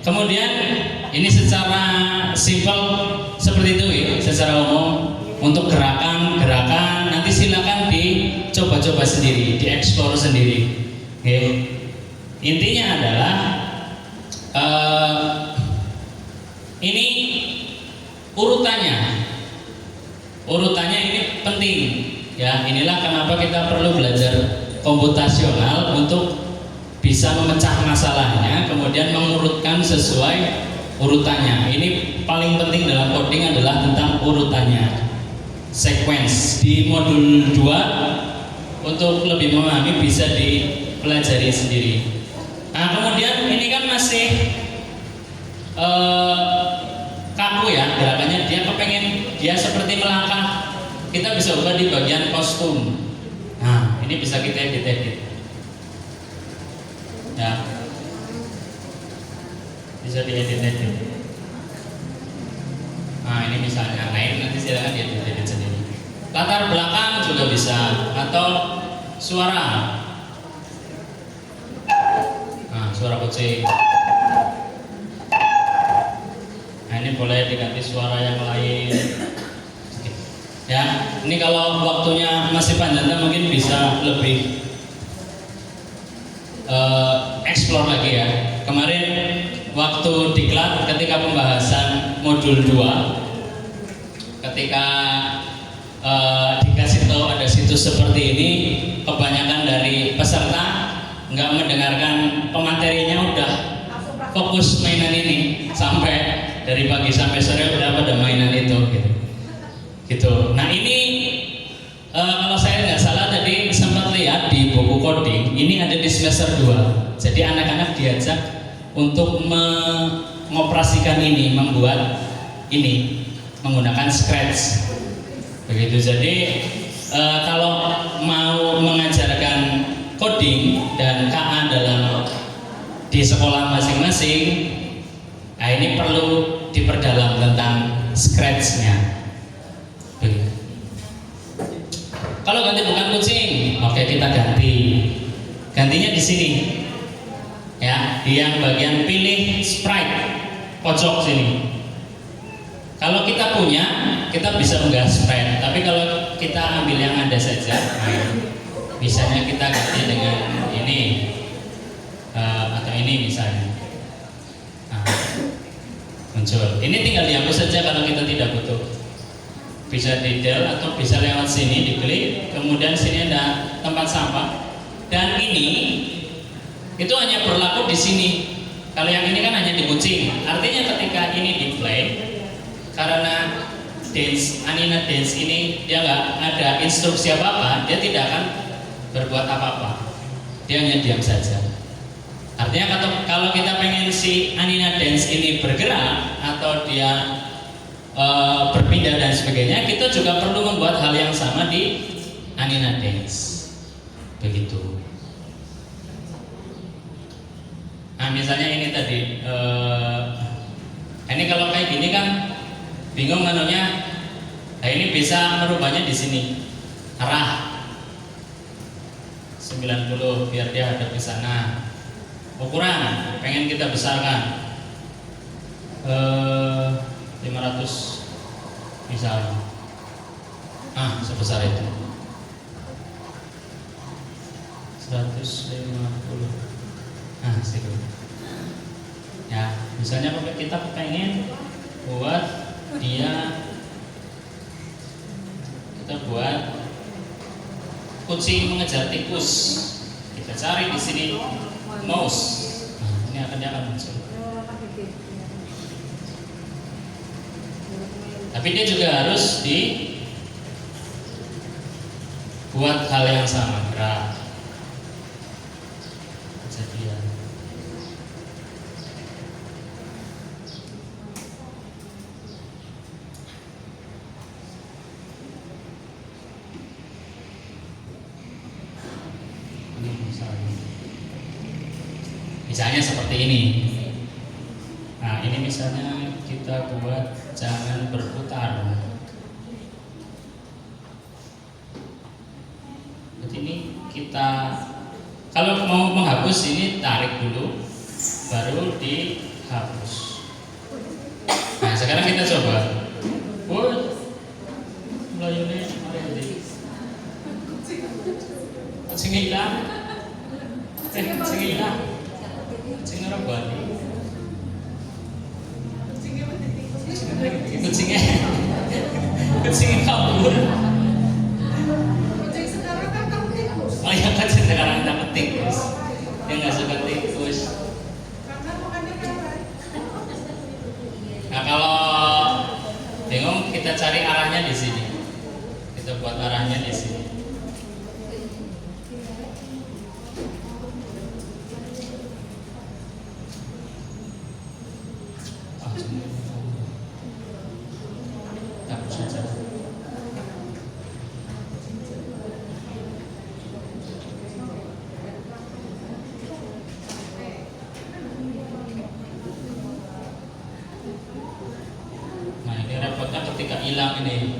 kemudian ini secara simpel seperti itu ya, secara umum. Untuk gerakan nanti silakan dicoba-coba sendiri, dieksplor sendiri. Oke. Intinya adalah ini urutannya ini penting ya. Inilah kenapa kita perlu belajar komputasional untuk bisa memecah masalahnya, kemudian mengurutkan sesuai urutannya. Ini paling penting dalam coding adalah tentang urutannya. Sequence di modul 2 untuk lebih memahami bisa pelajari sendiri. Nah kemudian ini kan masih kaku ya gerakannya, dia kepengen dia seperti melangkah, kita bisa ubah di bagian kostum. Nah ini bisa kita edit ya, bisa diedit. Nah ini misalnya, nah ini nanti silakan diedit sendiri. Latar belakang juga bisa, atau suara. Nah suara kucing. Nah ini boleh diganti suara yang lain. Ya, ini kalau waktunya masih panjang mungkin bisa lebih explore lagi ya. Kemarin waktu diklat ketika pembahasan modul 2, ketika dikasih tahu ada situs seperti ini, kebanyakan dari peserta nggak mendengarkan pematerinya, udah fokus mainan ini sampai dari pagi sampai sore udah pada mainan itu gitu. Nah ini kalau saya nggak salah tadi sempat lihat di buku coding, ini ada di semester 2. Jadi anak-anak diajak untuk mengoperasikan ini, membuat ini menggunakan Scratch. Begitu. Jadi kalau mau mengajarkan coding dan KA dalam di sekolah masing-masing, nah ini perlu diperdalam tentang Scratch-nya. Kalau ganti bukan kucing, oke kita ganti. Gantinya di sini. Ya, di yang bagian pilih sprite pojok sini. Kalau kita punya, kita bisa unggah sprite. Tapi kalau kita ambil yang ada saja, nah, misalnya kita ganti dengan ini atau ini misalnya. Nah, muncul. Ini tinggal dihapus saja kalau kita tidak butuh. Bisa di del atau bisa lewat sini diklik, kemudian sini ada tempat sampah, dan ini itu hanya berlaku di sini. Kalau yang ini kan hanya di kucing. Artinya ketika ini di play, karena Anina dance ini dia nggak ada instruksi apa-apa, dia tidak akan berbuat apa-apa, dia hanya diam saja. Artinya kalau kita pengen si Anina dance ini bergerak atau dia berpindah dan sebagainya, kita juga perlu membuat hal yang sama di Anina dance. Begitu. Nah misalnya ini tadi, ini kalau kayak gini kan bingung manunya. Nah ini bisa merubahnya di sini, arah 90 biar dia hadap ke sana. Ukuran pengen kita besarkan 500 misalnya, sebesar itu 150. Situ ya, misalnya kita pengen buat dia, kita buat kucing mengejar tikus, kita cari di sini mouse. Ini dia akan muncul. Tapi dia juga harus dibuat hal yang sama, gerak, kejadian. Misalnya seperti ini. Nah ini misalnya kita buat jangan berputar. Jadi ini kita kalau mau menghapus ini tarik dulu, baru dihapus. Nah sekarang kita coba. Melayunya kucing hilang. Kucing hilang. Kucing orang Bali. Kucingnya kabur.
Kucing sekarang kan takut tikus.
Oh ya, kucing sekarang takut tikus. Dia nggak suka tikus.
Karena makannya karet.
Nah kalau bingung, kita cari arahnya di sini. Kita buat arahnya di sini. sekarang ini.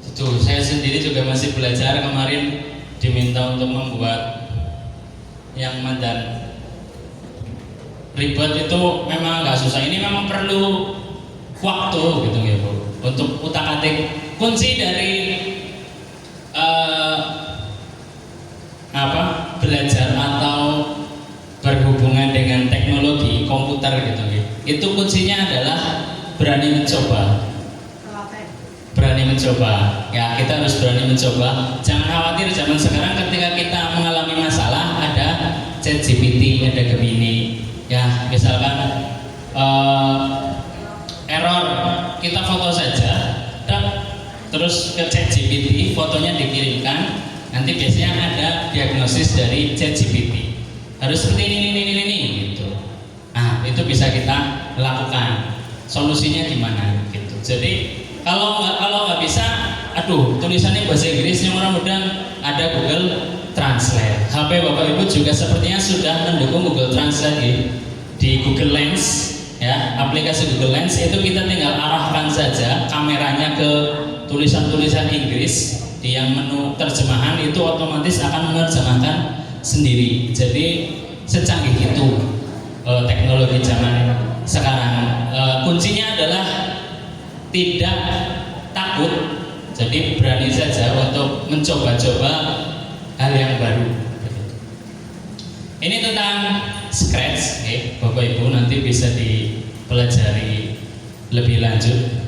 Itu saya sendiri juga masih belajar, kemarin diminta untuk membuat yang mandan ribet itu memang nggak susah. Ini memang perlu waktu gitu ya Bu, untuk utak-atik. Kunci dari belajar atau berhubungan dengan teknologi komputer gitu ya, itu kuncinya adalah berani mencoba. Berani mencoba ya, kita harus berani mencoba. Jangan khawatir, zaman sekarang ketika kita mengalami masalah ada ChatGPT, ada Gemini ya. Misalkan error, kita foto saja terus ke ChatGPT, fotonya dikirimkan, nanti biasanya ada diagnosis dari ChatGPT, harus seperti ini gitu. Nah itu bisa kita lakukan, solusinya gimana gitu. Jadi kalau nggak bisa, tulisannya bahasa Inggrisnya, mudah-mudahan ada Google Translate. HP Bapak Ibu juga sepertinya sudah mendukung Google Translate ya. Di Google Lens ya, aplikasi Google Lens itu kita tinggal arahkan saja kameranya ke tulisan-tulisan Inggris, di yang menu terjemahan itu otomatis akan menerjemahkan sendiri. Jadi secanggih itu teknologi zaman sekarang. Kuncinya adalah tidak takut, jadi berani saja untuk mencoba-coba hal yang baru. Ini tentang Scratch, Bapak Ibu nanti bisa dipelajari lebih lanjut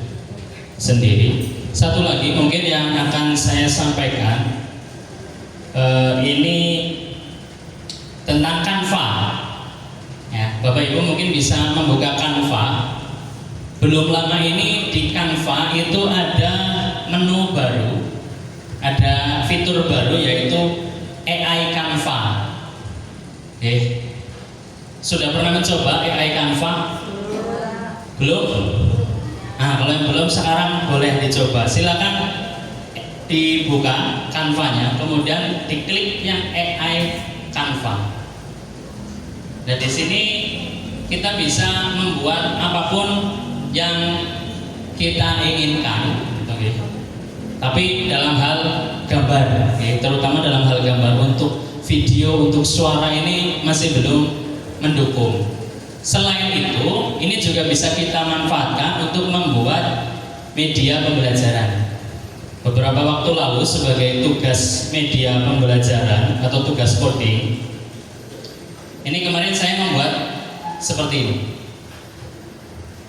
sendiri. Satu lagi mungkin yang akan saya sampaikan, ini tentang Canva. Ya, Bapak Ibu mungkin bisa membuka Canva. Belum lama ini di Canva itu ada menu baru, ada fitur baru yaitu AI Canva. Sudah pernah mencoba AI Canva? Belum? Nah, kalau yang belum sekarang boleh dicoba. Silakan dibuka Canva-nya, kemudian diklik yang AI Canva. Dan di sini kita bisa membuat apapun yang kita inginkan, gitu. Tapi dalam hal gambar, terutama dalam hal gambar. Untuk video, untuk suara ini masih belum mendukung. Selain itu, ini juga bisa kita manfaatkan untuk membuat media pembelajaran. Beberapa waktu lalu sebagai tugas media pembelajaran atau tugas coding, ini kemarin saya membuat seperti ini.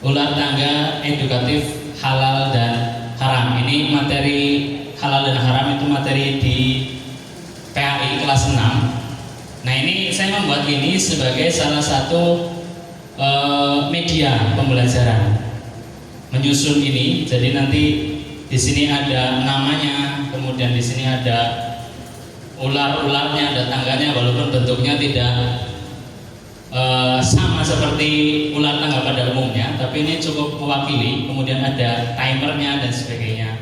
Ular tangga edukatif halal dan haram. Ini materi halal dan haram, itu materi di PAI kelas 6. Nah ini saya membuat ini sebagai salah satu media pembelajaran. Menyusun ini, jadi nanti di sini ada namanya, kemudian di sini ada ular-ularnya, ada tangganya, walaupun bentuknya tidak sama seperti ular tangga pada umumnya, tapi ini cukup mewakili. Kemudian ada timernya dan sebagainya.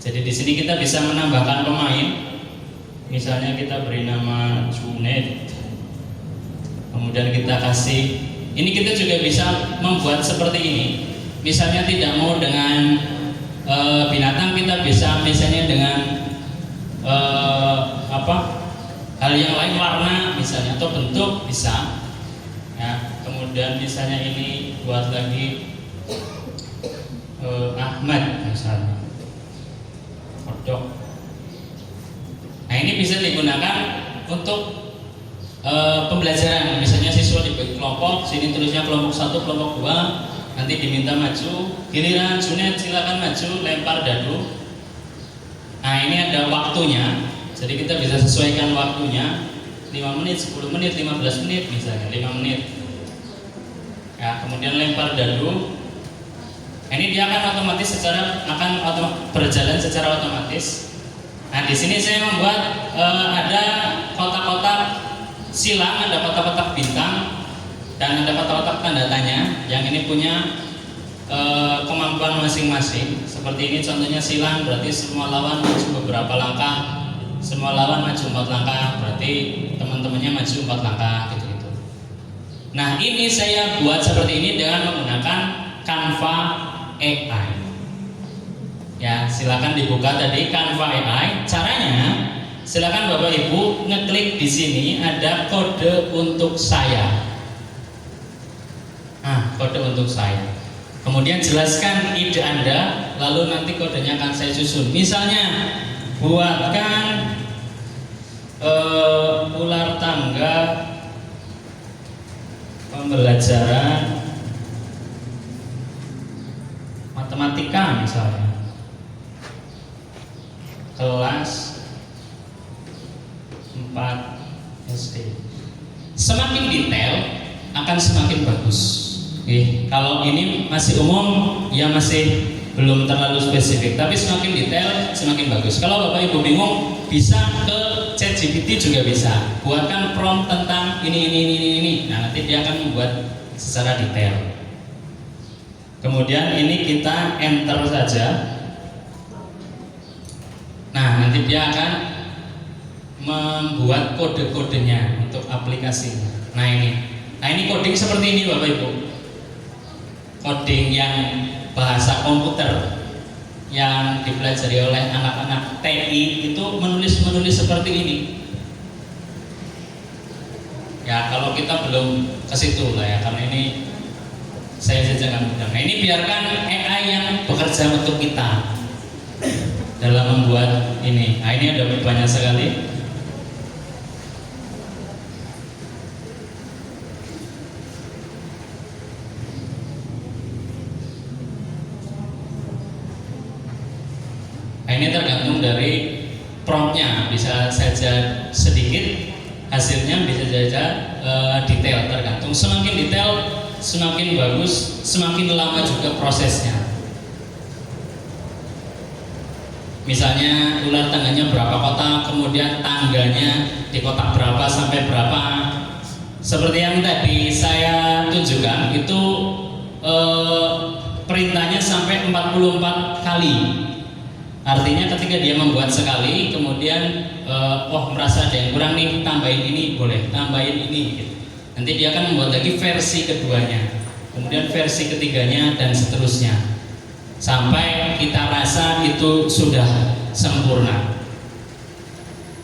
Jadi di sini kita bisa menambahkan pemain. Misalnya kita beri nama Junet, kemudian kita kasih. Ini kita juga bisa membuat seperti ini. Misalnya tidak mau dengan binatang, kita bisa misalnya dengan hal yang lain, warna misalnya atau bentuk bisa. Ya, kemudian misalnya ini buat lagi Ahmad misalnya, kodok. Nah ini bisa digunakan untuk pembelajaran. Misalnya siswa dibagi kelompok, sini tulisnya kelompok 1, kelompok 2, nanti diminta maju, giliran Junet silakan maju, lempar dadu. Nah ini ada waktunya, jadi kita bisa sesuaikan waktunya, 5 menit, 10 menit, 15 menit misalnya, 5 menit. Ya, kemudian lempar dadu. Ini dia akan berjalan secara otomatis. Nah di sini saya membuat ada kotak-kotak silang, ada kotak-kotak bintang, dan ada kotak-kotak tanda tanya yang ini punya kemampuan masing-masing. Seperti ini contohnya silang, berarti semua lawan maju beberapa langkah, semua lawan maju 4 langkah, berarti teman-temannya maju 4 langkah gitu-gitu. Nah ini saya buat seperti ini dengan menggunakan Canva AI. Ya, silakan dibuka tadi Canva AI. Caranya, silakan Bapak Ibu ngeklik di sini ada kode untuk saya. Kode untuk saya. Kemudian jelaskan ide Anda, lalu nanti kodenya akan saya susun. Misalnya, buatkan ular tangga pembelajaran matematika misalnya, kelas 4 SD. Semakin detail akan semakin bagus. Oke, kalau ini masih umum, ya masih belum terlalu spesifik, tapi semakin detail semakin bagus. Kalau Bapak Ibu bingung, bisa ke ChatGPT juga bisa. Buatkan prompt tentang ini. Nah, nanti dia akan membuat secara detail. Kemudian ini kita enter saja. Nah, nanti dia akan membuat kode-kodenya untuk aplikasinya. Nah ini coding seperti ini Bapak Ibu. Coding yang bahasa komputer yang dipelajari oleh anak-anak TI itu menulis seperti ini. Ya, kalau kita belum ke situ lah ya, karena ini saya saja nggak mudah. Nah, ini biarkan AI yang bekerja untuk kita dalam membuat ini. Nah, ini ada banyak sekali. Ini tergantung dari promptnya, bisa saja sedikit, hasilnya bisa saja detail, tergantung. Semakin detail, semakin bagus, semakin lama juga prosesnya. Misalnya ular tangganya berapa kotak, kemudian tangganya di kotak berapa sampai berapa. Seperti yang tadi saya tunjukkan, itu perintahnya sampai 44 kali. Artinya ketika dia membuat sekali, kemudian merasa ada yang kurang nih, tambahin ini boleh, tambahin ini gitu. Nanti dia akan membuat lagi versi keduanya, kemudian versi ketiganya, dan seterusnya sampai kita rasa itu sudah sempurna.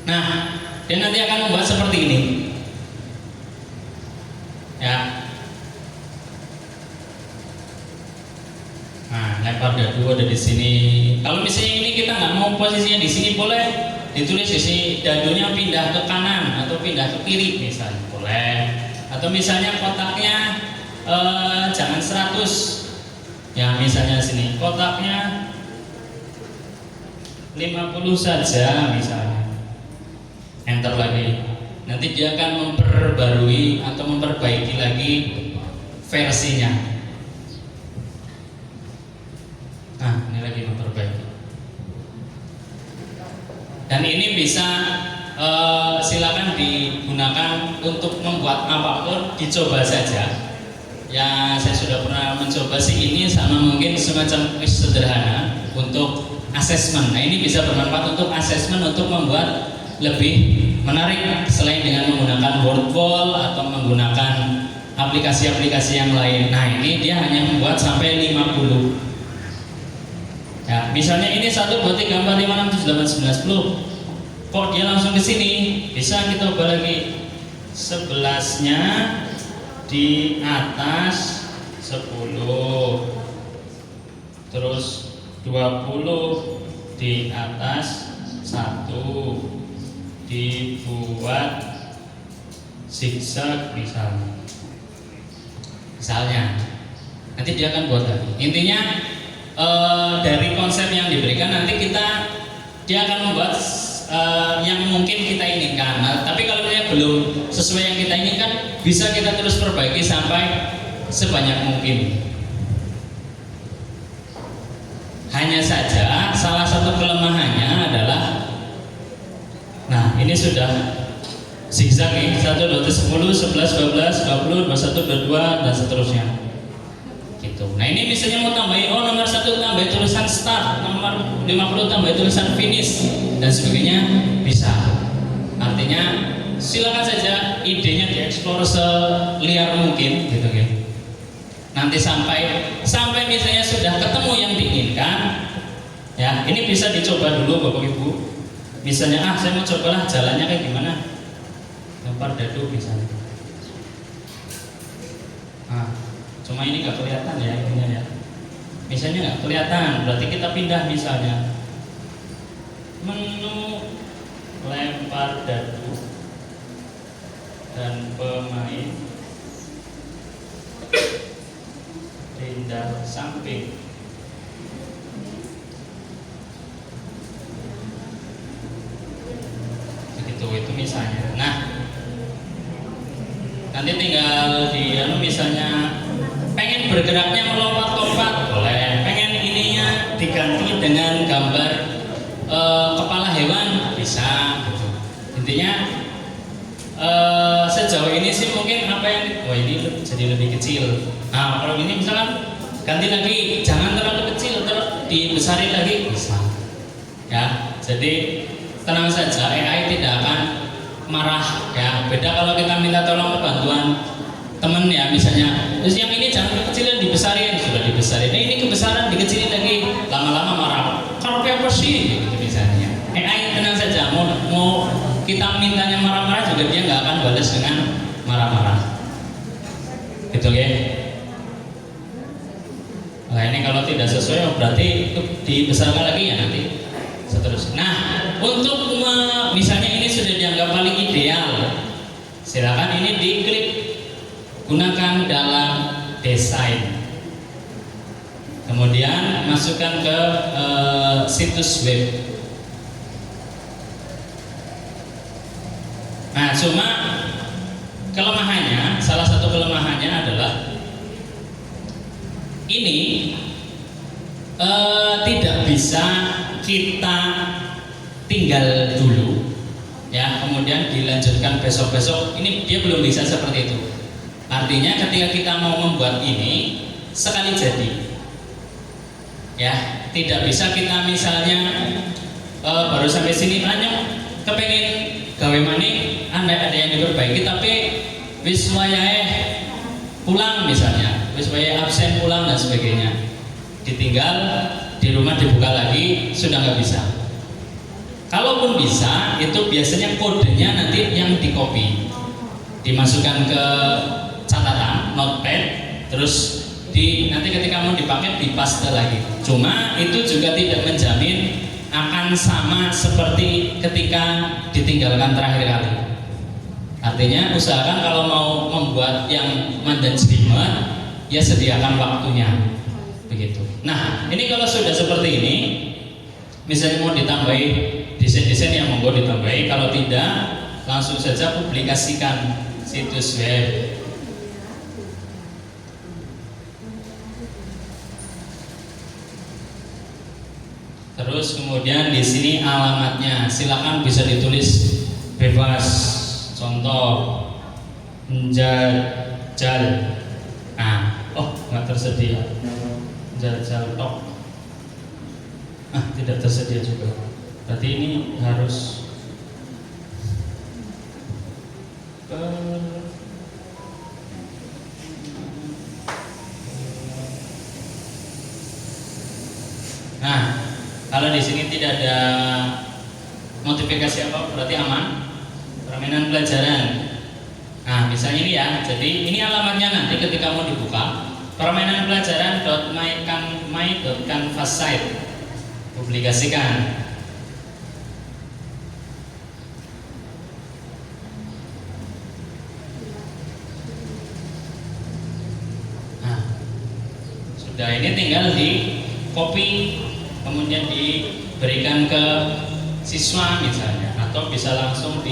Nah, dia nanti akan membuat seperti ini ya. Nah, lempar dadu ada di sini. Kalau misalnya ini kita nggak mau posisinya di sini, boleh ditulis di sini dadunya pindah ke kanan atau pindah ke kiri misalnya, boleh. Atau misalnya kotaknya jangan 100, ya misalnya sini kotaknya 50 saja misalnya. Enter lagi. Nanti dia akan memperbarui atau memperbaiki lagi versinya. Nah, ini lagi memperbaiki. Dan ini bisa silakan digunakan untuk membuat apapun, dicoba saja. Ya, saya sudah pernah mencoba sih ini, sama mungkin semacam quiz sederhana untuk asesmen. Nah, ini bisa bermanfaat untuk asesmen, untuk membuat lebih menarik selain dengan menggunakan word wall atau menggunakan aplikasi-aplikasi yang lain. Nah, ini dia hanya membuat sampai 50. Ya, misalnya ini 1, 2, 3, 4, 5, 6, 7, 8, 9, 10. Kok dia langsung ke sini? Bisa kita ubah lagi. 11-nya di atas 10. Terus 20 di atas 1. Dibuat zigzag misalnya. Nanti dia akan buat lagi. Intinya dari konsep yang diberikan nanti dia akan membuat yang mungkin kita inginkan. Nah, tapi kalau dia belum sesuai yang kita inginkan, bisa kita terus perbaiki sampai sebanyak mungkin. Hanya saja salah satu kelemahannya adalah, nah ini sudah zigzag nih, 1, 2, 10, 11, 12, 20, 21, 22 dan seterusnya. Gitu. Nah, ini misalnya mau tambahin, nomor 1 tambah tulisan start, nomor 50 tambah tulisan finish dan sebagainya, bisa. Artinya silakan saja idenya dieksplor seliar mungkin gitu ya. Nanti sampai misalnya sudah ketemu yang diinginkan, ya ini bisa dicoba dulu Bapak Ibu. Misalnya saya mau cobalah jalannya kayak gimana, lempar dadu misalnya. Nah, cuma ini nggak kelihatan ya ininya ya. Misalnya nggak kelihatan, berarti kita pindah misalnya menu lempar dadu dan pemain pindah samping. Begitu itu misalnya. Nah, nanti tinggal di misalnya pengen bergeraknya melompat-lompat boleh, pengen ininya diganti dengan gambar kepala hewan bisa gitu. Intinya sejauh ini sih mungkin apa yang ini jadi lebih kecil. Nah kalau ini misalkan ganti lagi, jangan terlalu kecil, terus dibesarin lagi bisa ya. Jadi tenang saja, AI tidak akan marah ya. Beda kalau kita minta tolong bantuan temen ya, misalnya terus yang ini jangan dikecilin, dibesarin, sudah dibesarin, nah ini kebesaran dikecilin lagi, lama-lama marah. Kalau apa sih gitu misalnya. AI tenang saja, mau kita mintanya marah-marah juga dia nggak akan balas dengan marah-marah gitu ya. Nah ini kalau tidak sesuai berarti itu dibesarkan lagi ya nanti seterusnya. Nah untuk misalnya ini sudah dianggap paling ideal, silakan ini diklik, gunakan dalam desain, kemudian masukkan ke situs web. Nah cuma kelemahannya, salah satu kelemahannya adalah ini tidak bisa kita tinggal dulu ya kemudian dilanjutkan besok-besok, ini dia belum bisa seperti itu. Artinya ketika kita mau membuat ini sekali jadi ya, tidak bisa kita misalnya baru sampai sini hanya kepengen gawe maning ada yang diperbaiki tapi wis wayahe pulang misalnya, wis wayahe absen pulang dan sebagainya, ditinggal di rumah dibuka lagi, sudah nggak bisa. Kalaupun bisa, itu biasanya kodenya nanti yang di copy, dimasukkan ke catatan notepad, terus nanti ketika mau dipakai dipaste lagi. Cuma itu juga tidak menjamin akan sama seperti ketika ditinggalkan terakhir kali. Artinya usahakan kalau mau membuat yang menjelimet ya sediakan waktunya begitu. Nah ini kalau sudah seperti ini, misalnya mau ditambahi desain-desain yang monggo ditambahi, kalau tidak langsung saja publikasikan situs web. Terus kemudian di sini alamatnya silakan bisa ditulis bebas. Contoh jajal. Nah, nggak tersedia. Jajal tok. Tidak tersedia juga. Berarti ini harus Nah, kalau di sini tidak ada notifikasi apa berarti aman. Permainan pelajaran. Nah, misalnya ini ya. Jadi ini alamatnya nanti ketika mau dibuka. Permainan pelajaran .my.canvas site. Publikasikan. Nah, sudah ini tinggal di copy kemudian diberikan ke siswa misalnya, atau bisa langsung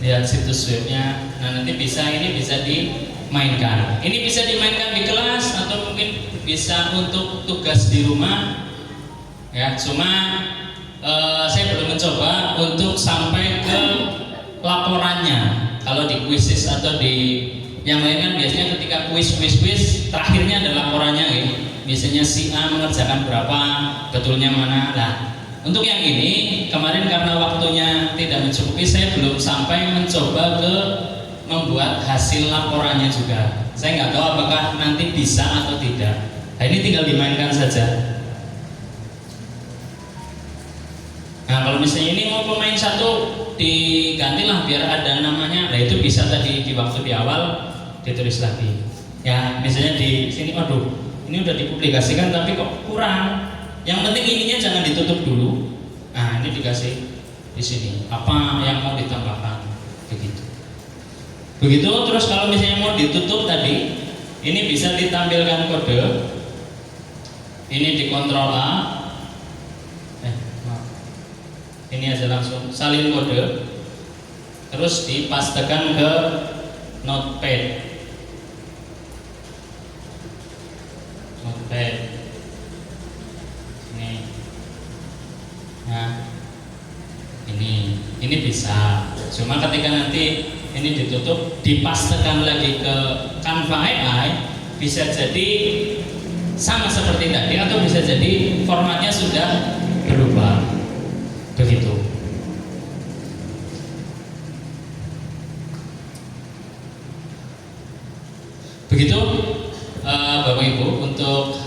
lihat situs webnya. Nah nanti ini bisa dimainkan. Ini bisa dimainkan di kelas atau mungkin bisa untuk tugas di rumah. Ya, cuma saya belum mencoba untuk sampai ke laporannya. Kalau di quizzes atau di yang lain kan biasanya ketika quiz terakhirnya ada laporannya gitu. Biasanya si A mengerjakan berapa, betulnya mana. Nah, untuk yang ini kemarin karena waktunya tidak mencukupi, saya belum sampai mencoba ke membuat hasil laporannya juga. Saya nggak tahu apakah nanti bisa atau tidak. Nah, ini tinggal dimainkan saja. Nah, kalau misalnya ini mau pemain satu digantilah biar ada namanya. Nah, itu bisa tadi di waktu di awal ditulis lagi. Ya, misalnya di sini, aduh, ini udah dipublikasikan tapi kok kurang. Yang penting ininya jangan ditutup dulu. Nah, ini dikasih di sini. Apa yang mau ditambahkan? Begitu. Begitu. Terus kalau misalnya mau ditutup tadi, ini bisa ditampilkan kode. Ini di Ctrl A. Ini aja langsung salin kode. Terus dipastekan ke notepad. Nah, ini bisa. Cuma ketika nanti ini ditutup, dipastekan lagi ke Canva AI, bisa jadi sama seperti tadi atau bisa jadi formatnya sudah berubah. Begitu. Begitu, Bapak Ibu, untuk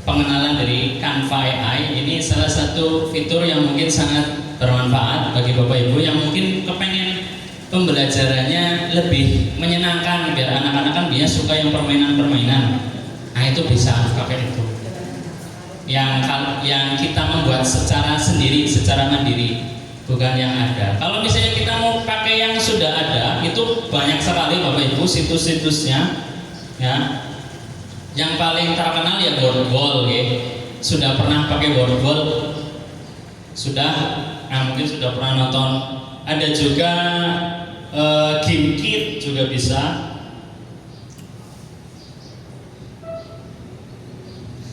pengenalan dari Canva AI. Ini salah satu fitur yang mungkin sangat bermanfaat bagi Bapak Ibu yang mungkin kepengen pembelajarannya lebih menyenangkan, biar anak-anak kan biasanya suka yang permainan-permainan. Nah, itu bisa pakai itu. Yang kita membuat secara sendiri, secara mandiri, bukan yang ada. Kalau misalnya kita mau pakai yang sudah ada, itu banyak sekali Bapak Ibu situs-situsnya. Ya, yang paling terkenal ya WordWall, ya. Sudah pernah pakai WordWall? Sudah? Nah, mungkin sudah pernah nonton. Ada juga GameKit juga bisa.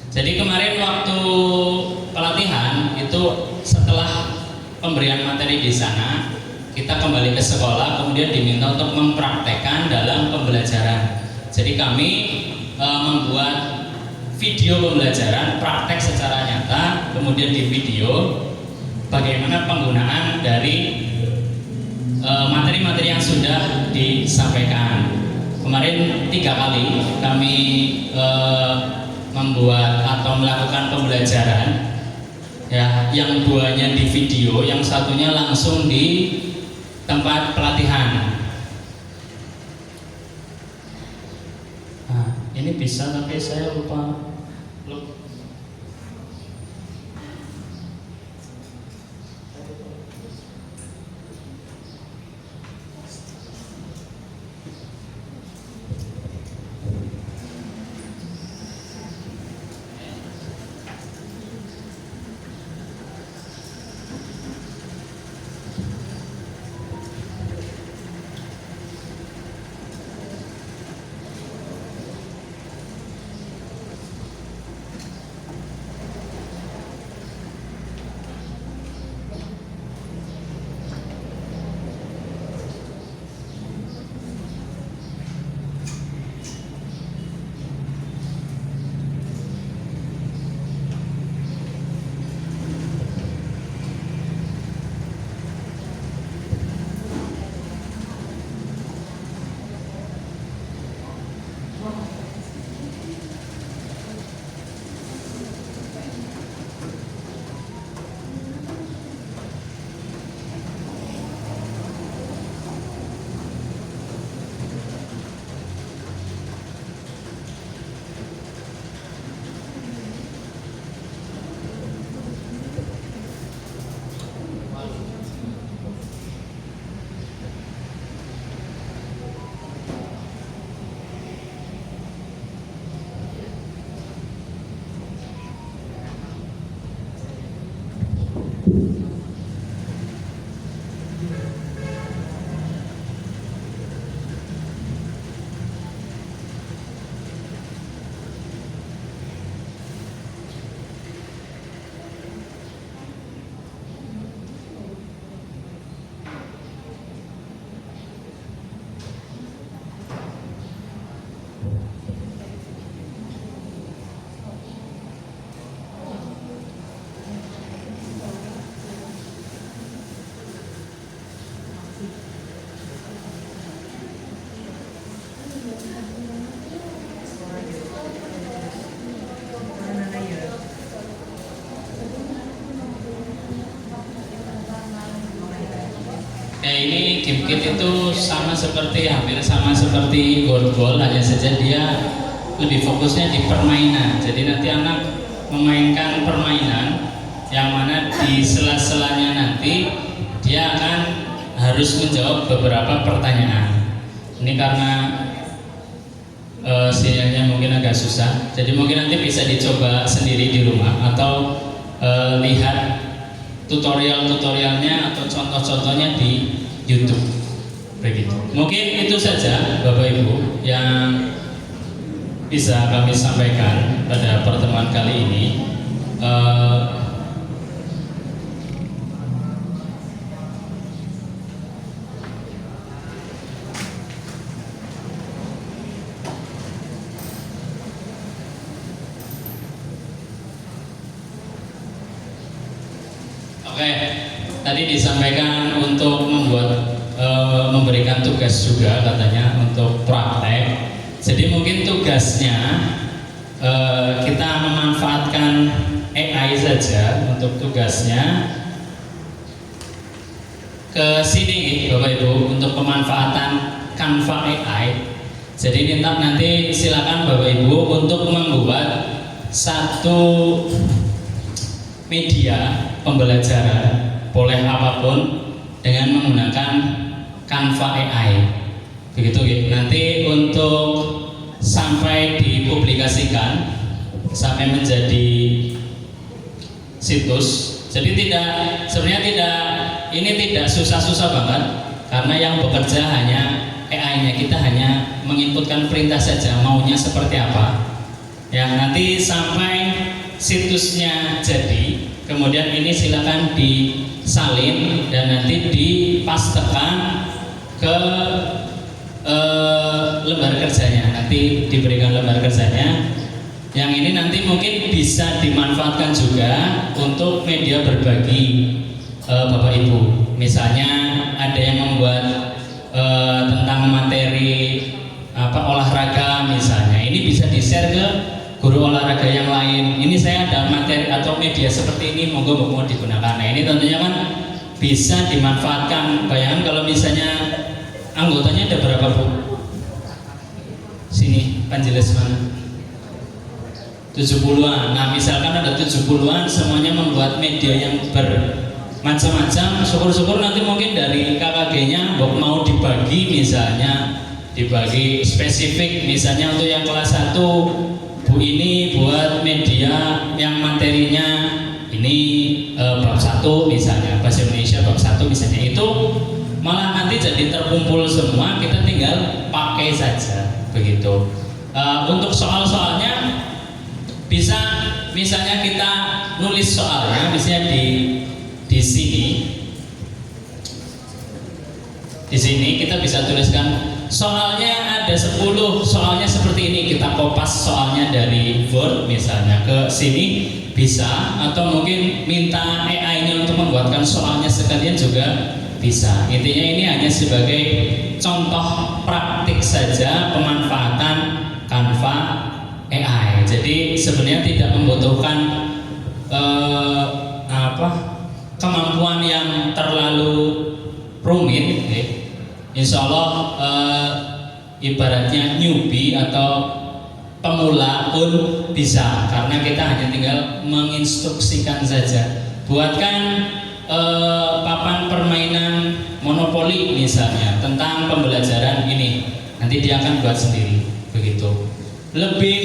Jadi kemarin waktu pelatihan itu setelah pemberian materi di sana, kita kembali ke sekolah, kemudian diminta untuk mempraktekkan dalam pembelajaran. Jadi kami membuat video pembelajaran praktek secara nyata, kemudian di video bagaimana penggunaan dari materi-materi yang sudah disampaikan. Kemarin 3 kali kami membuat atau melakukan pembelajaran, ya, yang 2-nya di video, yang 1-nya langsung di tempat pelatihan. Ini bisa tapi saya lupa. Kayak ini game kit itu hampir sama seperti gorbol, hanya saja dia lebih fokusnya di permainan. Jadi nanti anak memainkan permainan yang mana di sela-selanya nanti dia akan harus menjawab beberapa pertanyaan. Ini karena sinyalnya mungkin agak susah, jadi mungkin nanti bisa dicoba sendiri di rumah atau lihat tutorialnya atau contoh-contohnya di YouTube. Begitu. Mungkin itu saja Bapak Ibu yang bisa kami sampaikan pada pertemuan kali ini. Oke, tadi disampaikan untuk memberikan tugas juga katanya untuk praktek. Jadi mungkin tugasnya kita memanfaatkan AI saja untuk tugasnya. Ke sini Bapak Ibu untuk pemanfaatan Canva AI. Jadi nanti silakan Bapak Ibu untuk membuat satu media pembelajaran, boleh apapun, dengan menggunakan Canva AI. Begitu gitu. Nanti untuk sampai dipublikasikan sampai menjadi situs. Jadi ini tidak susah-susah banget, karena yang bekerja hanya AI-nya, kita hanya menginputkan perintah saja maunya seperti apa. Ya, nanti sampai situsnya jadi, kemudian ini silakan disalin dan nanti dipastekan ke lembar kerjanya. Nanti diberikan lembar kerjanya. Yang ini nanti mungkin bisa dimanfaatkan juga untuk media berbagi Bapak Ibu. Misalnya ada yang membuat tentang materi olahraga misalnya, ini bisa di-share ke guru olahraga yang lain. Ini saya ada materi atau media seperti ini, monggo mau digunakan. Nah, ini tentunya kan bisa dimanfaatkan. Bayangkan kalau misalnya anggotanya ada berapa Bu? Sini, Panjelas mana? 70-an. Nah, misalkan ada 70-an semuanya membuat media yang bermacam-macam. Syukur-syukur nanti mungkin dari KKG-nya mau dibagi, misalnya dibagi spesifik, misalnya untuk yang kelas 1 Bu ini buat media yang materinya ini bab 1 misalnya, bahasa Indonesia bab 1 misalnya, itu malah nanti jadi terkumpul semua, kita tinggal pakai saja begitu. Untuk soal-soalnya bisa misalnya kita nulis soalnya misalnya di sini kita bisa tuliskan soalnya ada 10 soalnya seperti ini, kita kopas soalnya dari Word misalnya ke sini bisa, atau mungkin minta AI-nya untuk membuatkan soalnya sekalian juga bisa. Intinya ini hanya sebagai contoh praktik saja pemanfaatan Canva AI. Jadi sebenarnya tidak membutuhkan kemampuan yang terlalu rumit. Insya Allah ibaratnya newbie atau pemula pun bisa, karena kita hanya tinggal menginstruksikan saja. Buatkan papan permainan monopoli misalnya tentang pembelajaran ini, nanti dia akan buat sendiri begitu. Lebih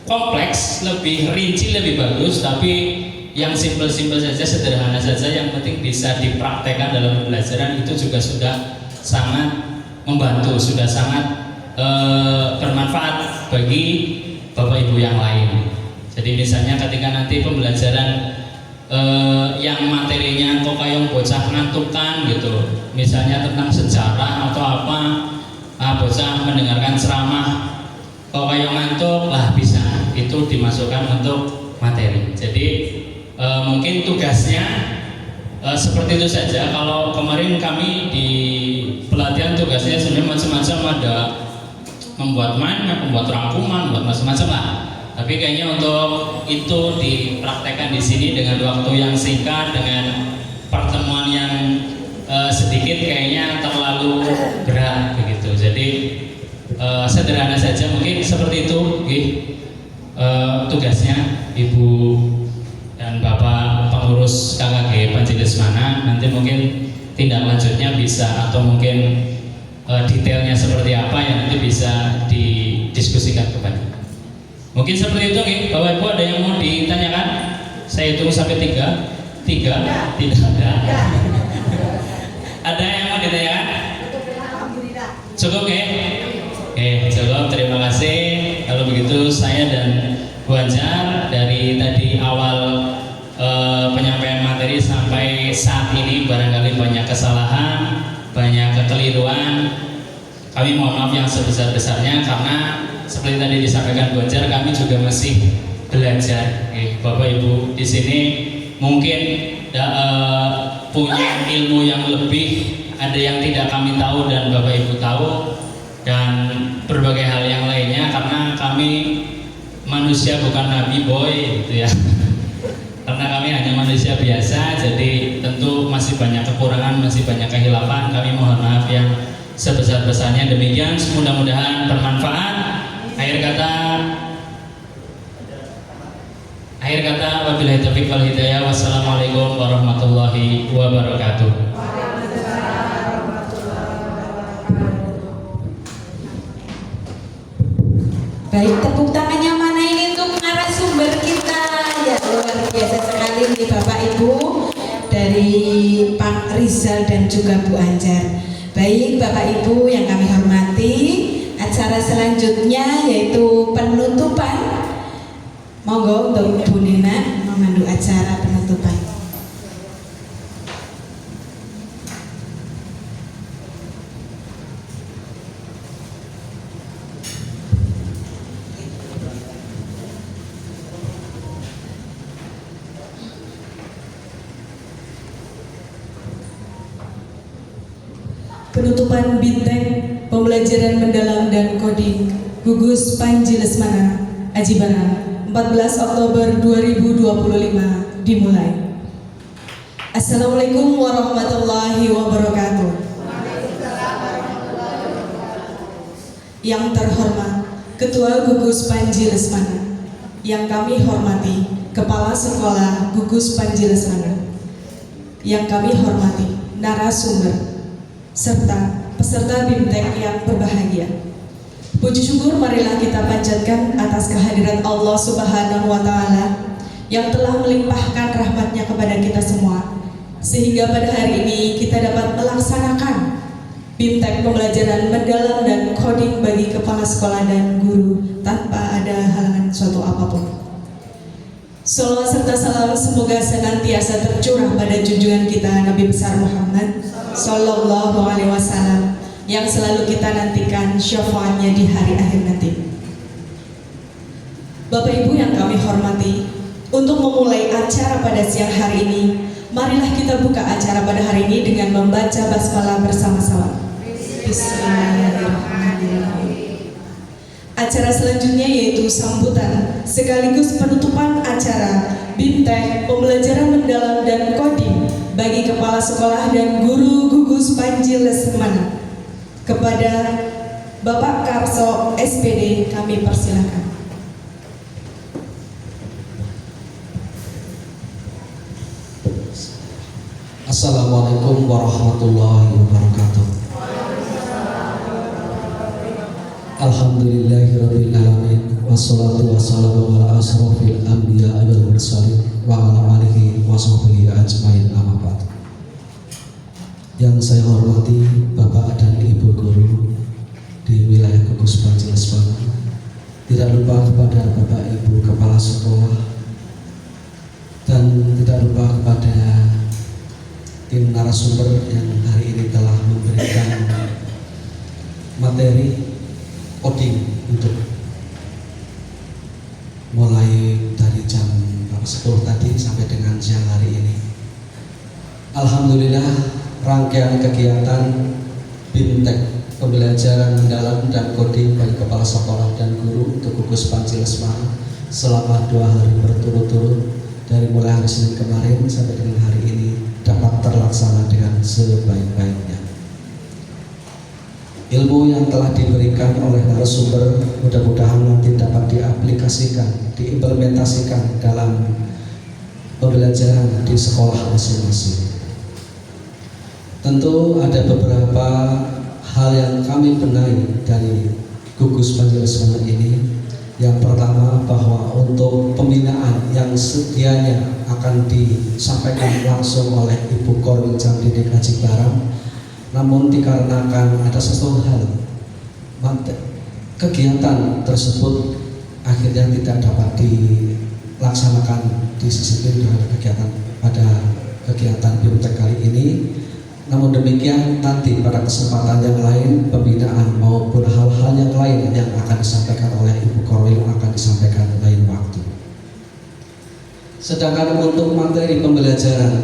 kompleks, lebih rinci, lebih bagus, tapi yang simpel-simpel saja, sederhana saja, yang penting bisa dipraktekkan dalam pembelajaran, itu juga sudah sangat membantu, sudah sangat bermanfaat bagi Bapak Ibu yang lain. Jadi misalnya ketika nanti pembelajaran yang materinya kok kayak bocah ngantukan gitu, misalnya tentang sejarah atau apa, bocah mendengarkan ceramah kok kayak ngantuk, lah bisa itu dimasukkan untuk materi. Jadi mungkin tugasnya seperti itu saja. Kalau kemarin kami di pelatihan tugasnya sebenarnya macam-macam, ada membuat mainan, membuat rangkuman, membuat macam-macam lah. Tapi kayaknya untuk itu dipraktekkan di sini dengan waktu yang singkat, dengan pertemuan yang sedikit kayaknya terlalu berat begitu. Jadi sederhana saja mungkin seperti itu, tugasnya Ibu dan Bapak pengurus KKG Panji Lesmana. Nanti mungkin tindak lanjutnya bisa atau mungkin detailnya seperti apa ya nanti bisa didiskusikan kembali. Mungkin seperti itu, Bapak Ibu ada yang mau ditanyakan? Saya hitung sampai tiga, tidak ada. Ada yang mau ditanyakan? Cukup cukup. Terima kasih. Kalau begitu saya dan Bu Anjar dari tadi awal penyampaian materi sampai saat ini barangkali banyak kesalahan, banyak kekeliruan. Kami mohon maaf yang sebesar-besarnya karena seperti tadi disampaikan Bu Anjar, kami juga masih belajar. Bapak Ibu di sini mungkin punya ilmu yang lebih, ada yang tidak kami tahu dan Bapak Ibu tahu, dan berbagai hal yang lainnya karena kami manusia bukan nabi boy gitu ya. Karena kami hanya manusia biasa, jadi tentu masih banyak kekurangan, masih banyak kehilafan. Kami mohon maaf yang sebesar-besarnya. Demikian, mudah-mudahan bermanfaat. Akhir kata wabillahi taufiq wal hidayah. Wassalamualaikum warahmatullahi wabarakatuh.
Baik, tepuk tangannya mana ini untuk narasumber kita. Ya, luar biasa sekali nih Bapak Ibu dari Pak Rizal dan juga Bu Anjar. Baik Bapak Ibu yang kami hormati, acara selanjutnya yaitu penutupan. Monggo untuk Bu Nina memandu acara penutupan. Penutupan Bintang Pembelajaran Mendalam dan Coding Gugus Panji Lesmana Ajibara 14 Oktober 2025 dimulai. Assalamualaikum warahmatullahi wabarakatuh. Yang terhormat Ketua Gugus Panji Lesmana, yang kami hormati Kepala Sekolah Gugus Panji Lesmana, yang kami hormati narasumber serta peserta BIMTEK yang berbahagia. Puji syukur marilah kita panjatkan atas kehadiran Allah Subhanahu wa Ta'ala yang telah melimpahkan rahmatnya kepada kita semua, sehingga pada hari ini kita dapat melaksanakan BIMTEK Pembelajaran Mendalam dan Coding bagi kepala sekolah dan guru tanpa ada halangan suatu apapun. Salawat serta salam semoga senantiasa tercurah pada junjungan kita Nabi besar Muhammad Sallallahu Alaihi Wasallam yang selalu kita nantikan syafaatnya di hari akhir nanti. Bapak Ibu yang kami hormati, untuk memulai acara pada siang hari ini, marilah kita buka acara pada hari ini dengan membaca basmalah bersama-sama. Bismillahirrahmanirrahim. Acara selanjutnya yaitu sambutan sekaligus penutupan acara BIMTEK Pembelajaran Mendalam dan Coding bagi kepala sekolah dan guru gugus Panji Lesmana. Kepada Bapak Karso SPD kami persilakan.
Assalamualaikum warahmatullahi wabarakatuh. Alhamdulillahirabbil alamin wassalatu wassalamu ala asrofil anbiya wal mursalin wa ala alihi washabbihi ajmain amma ba'd. Yang saya hormati Bapak dan Ibu guru di wilayah Gugus Panji Lesmana, tidak lupa kepada Bapak Ibu kepala sekolah, dan tidak lupa kepada tim narasumber yang hari ini telah memberikan materi coding untuk mulai dari jam 10 tadi sampai dengan siang hari ini. Alhamdulillah, rangkaian kegiatan BIMTEK Pembelajaran Mendalam dan Coding bagi kepala sekolah dan guru untuk Gugus Panji Lesmana selama 2 hari berturut-turut dari mulai hari Senin kemarin sampai dengan hari ini dapat terlaksana terlaksana dengan sebaik-baiknya. Ilmu yang telah diberikan oleh narasumber mudah-mudahan nanti dapat diaplikasikan, diimplementasikan dalam pembelajaran di sekolah masing-masing. Tentu ada beberapa hal yang kami benahi dari gugus Panjilismana ini. Yang pertama, bahwa untuk pembinaan yang sedianya akan disampaikan langsung oleh Ibu Korwil Jamdidik Haji Barang, namun dikarenakan ada sesuatu hal kegiatan tersebut akhirnya tidak dapat dilaksanakan disisiplin dengan kegiatan pada kegiatan BIMTEK kali ini. Namun demikian nanti pada kesempatan yang lain pembinaan maupun hal-hal yang lain yang akan disampaikan oleh Ibu Korwil akan disampaikan lain waktu. Sedangkan untuk materi pembelajaran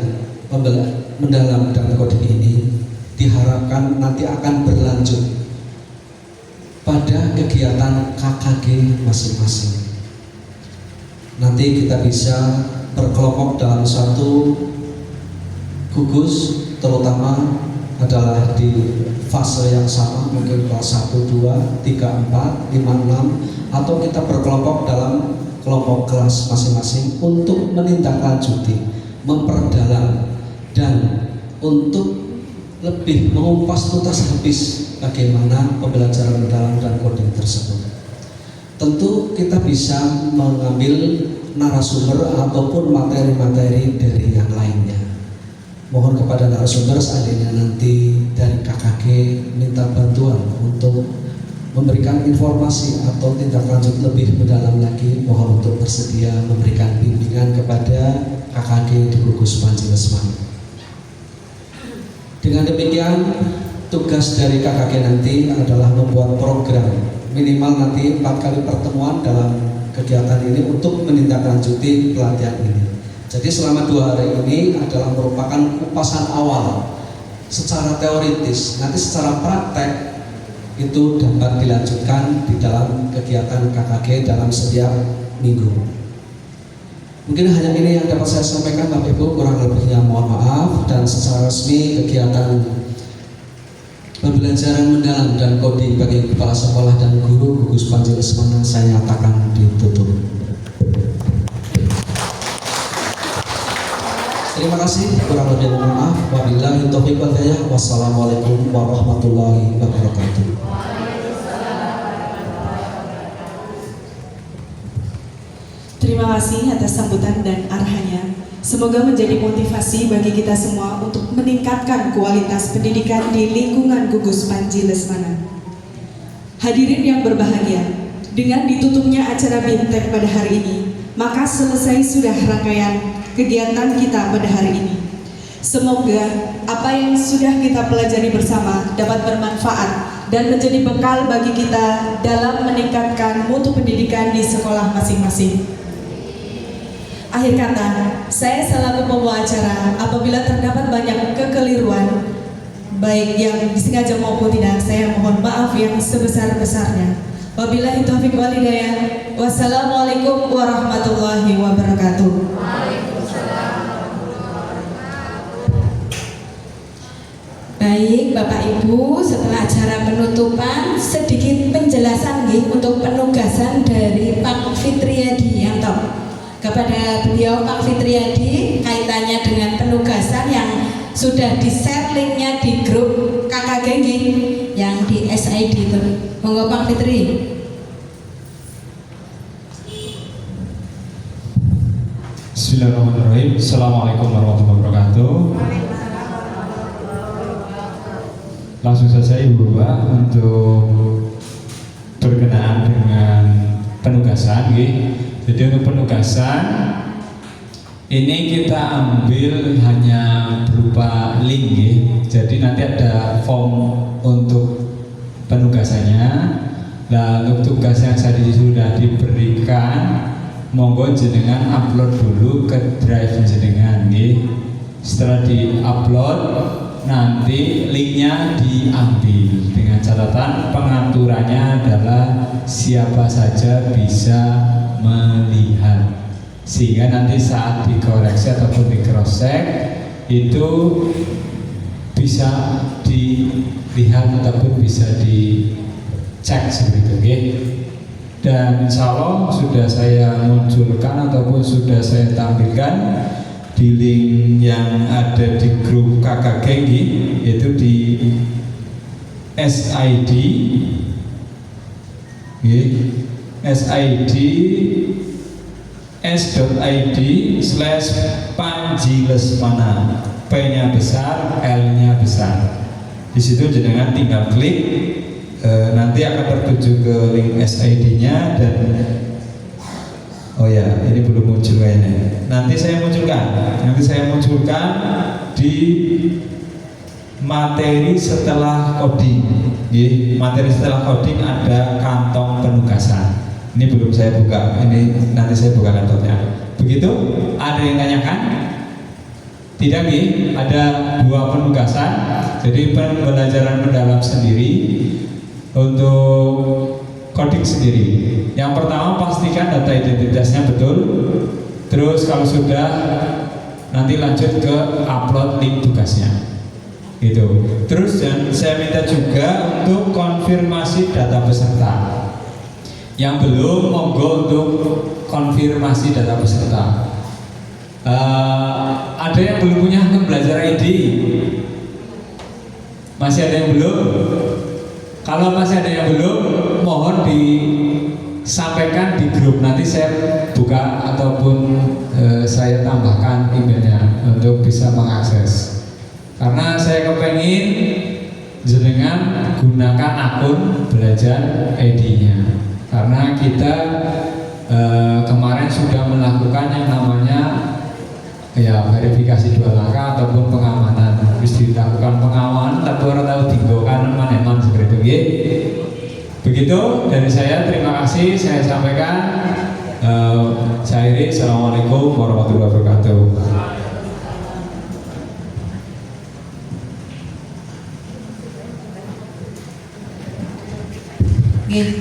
mendalam dan kode ini diharapkan nanti akan berlanjut pada kegiatan KKG masing-masing. Nanti kita bisa berkelompok dalam satu gugus, terutama adalah di fase yang sama, mungkin kelas 1, 2, 3, 4, 5, 6, atau kita berkelompok dalam kelompok kelas masing-masing untuk menindaklanjuti, memperdalam, dan untuk lebih mengupas tuntas habis bagaimana pembelajaran mendalam dan coding tersebut. Tentu kita bisa mengambil narasumber ataupun materi-materi dari yang lainnya. Mohon kepada narasumber seandainya nanti dari KKG minta bantuan untuk memberikan informasi atau tindak lanjut lebih mendalam lagi, mohon untuk bersedia memberikan bimbingan kepada KKG di gugus Panjilismana. Dengan demikian, tugas dari KKG nanti adalah membuat program minimal nanti 4 kali pertemuan dalam kegiatan ini untuk menindaklanjuti pelatihan ini. Jadi selama 2 hari ini adalah merupakan kupasan awal secara teoritis. Nanti secara praktek itu dapat dilanjutkan di dalam kegiatan KKG dalam setiap minggu. Mungkin hanya ini yang dapat saya sampaikan Bapak Ibu, kurang lebihnya mohon maaf. Dan secara resmi kegiatan pembelajaran mendalam dan coding bagi kepala sekolah dan guru gugus Panjilismana saya nyatakan ditutup. Terima kasih, kurang lebih mohon maaf. Wabillahi taufiq wal hidayah. Wassalamualaikum warahmatullahi wabarakatuh.
Terima kasih atas sambutan dan arahannya. Semoga menjadi motivasi bagi kita semua untuk meningkatkan kualitas pendidikan di lingkungan gugus Panjilismana. Hadirin yang berbahagia, dengan ditutupnya acara BIMTEK pada hari ini, maka selesai sudah rangkaian kegiatan kita pada hari ini. Semoga apa yang sudah kita pelajari bersama dapat bermanfaat dan menjadi bekal bagi kita dalam meningkatkan mutu pendidikan di sekolah masing-masing. Akhir kata, saya selaku pembawa acara, apabila terdapat banyak kekeliruan, baik yang disengaja maupun tidak, saya mohon maaf yang sebesar-besarnya. Wabillahi taufiq wal hidayah. Wassalamualaikum warahmatullahi wabarakatuh.
Baik Bapak Ibu, setelah acara penutupan sedikit penjelasan untuk penugasan dari Pak Fitriadianto. Kepada beliau Pak Fitriadi kaitannya dengan penugasan yang sudah di-share linknya di grup KKG yang di SID itu. Monggo Pak Fitri.
Bismillahirrahmanirrahim. Assalamualaikum warahmatullahi wabarakatuh. Langsung saja Ibu Bapak untuk berkenaan dengan penugasan. Jadi untuk penugasan ini kita ambil hanya berupa link. Jadi nanti ada form untuk penugasannya. Nah, untuk tugas yang tadi sudah diberikan, monggo jenengan upload dulu ke drive jenengan. Setelah di-upload, nanti linknya diambil dengan catatan pengaturannya adalah siapa saja bisa melihat, sehingga nanti saat dikoreksi ataupun di cross check itu bisa dilihat ataupun bisa dicek seperti itu, okay? Dan insya Allah sudah saya munculkan ataupun sudah saya tampilkan di link yang ada di grup KKG, yaitu di SID, SID s.id/Panjilesmana, P-nya besar, L-nya besar. Di situ jenengan tinggal klik, nanti akan tertuju ke link SID-nya dan oh ya, ini belum muncul kayaknya. Nanti saya munculkan di materi setelah coding. Materi setelah coding ada kantong penugasan. Ini belum saya buka, ini nanti saya buka laptopnya. Begitu? Ada yang tanyakan? Tidak, ada 2 penugasan. Jadi pembelajaran mendalam sendiri untuk coding sendiri. Yang pertama, pastikan data identitasnya betul. Terus kalau sudah, nanti lanjut ke upload link tugasnya. Gitu. Terus saya minta juga untuk konfirmasi data peserta. Yang belum, monggo untuk konfirmasi data peserta. Ada yang belum punya akun belajar ID? Masih ada yang belum? Kalau masih ada yang belum, mohon disampaikan di grup. Nanti saya buka ataupun saya tambahkan emailnya untuk bisa mengakses. Karena saya kepengen jenengan gunakan akun belajar ID-nya. Karena kita kemarin sudah melakukan yang namanya verifikasi 2 langkah ataupun pengamanan. Habis dilakukan pengamanan, tapi orang tahu tinggokan maneman seperti itu. Begitu dari saya, terima kasih saya sampaikan. Saya Iri, assalamualaikum warahmatullahi wabarakatuh.
Terima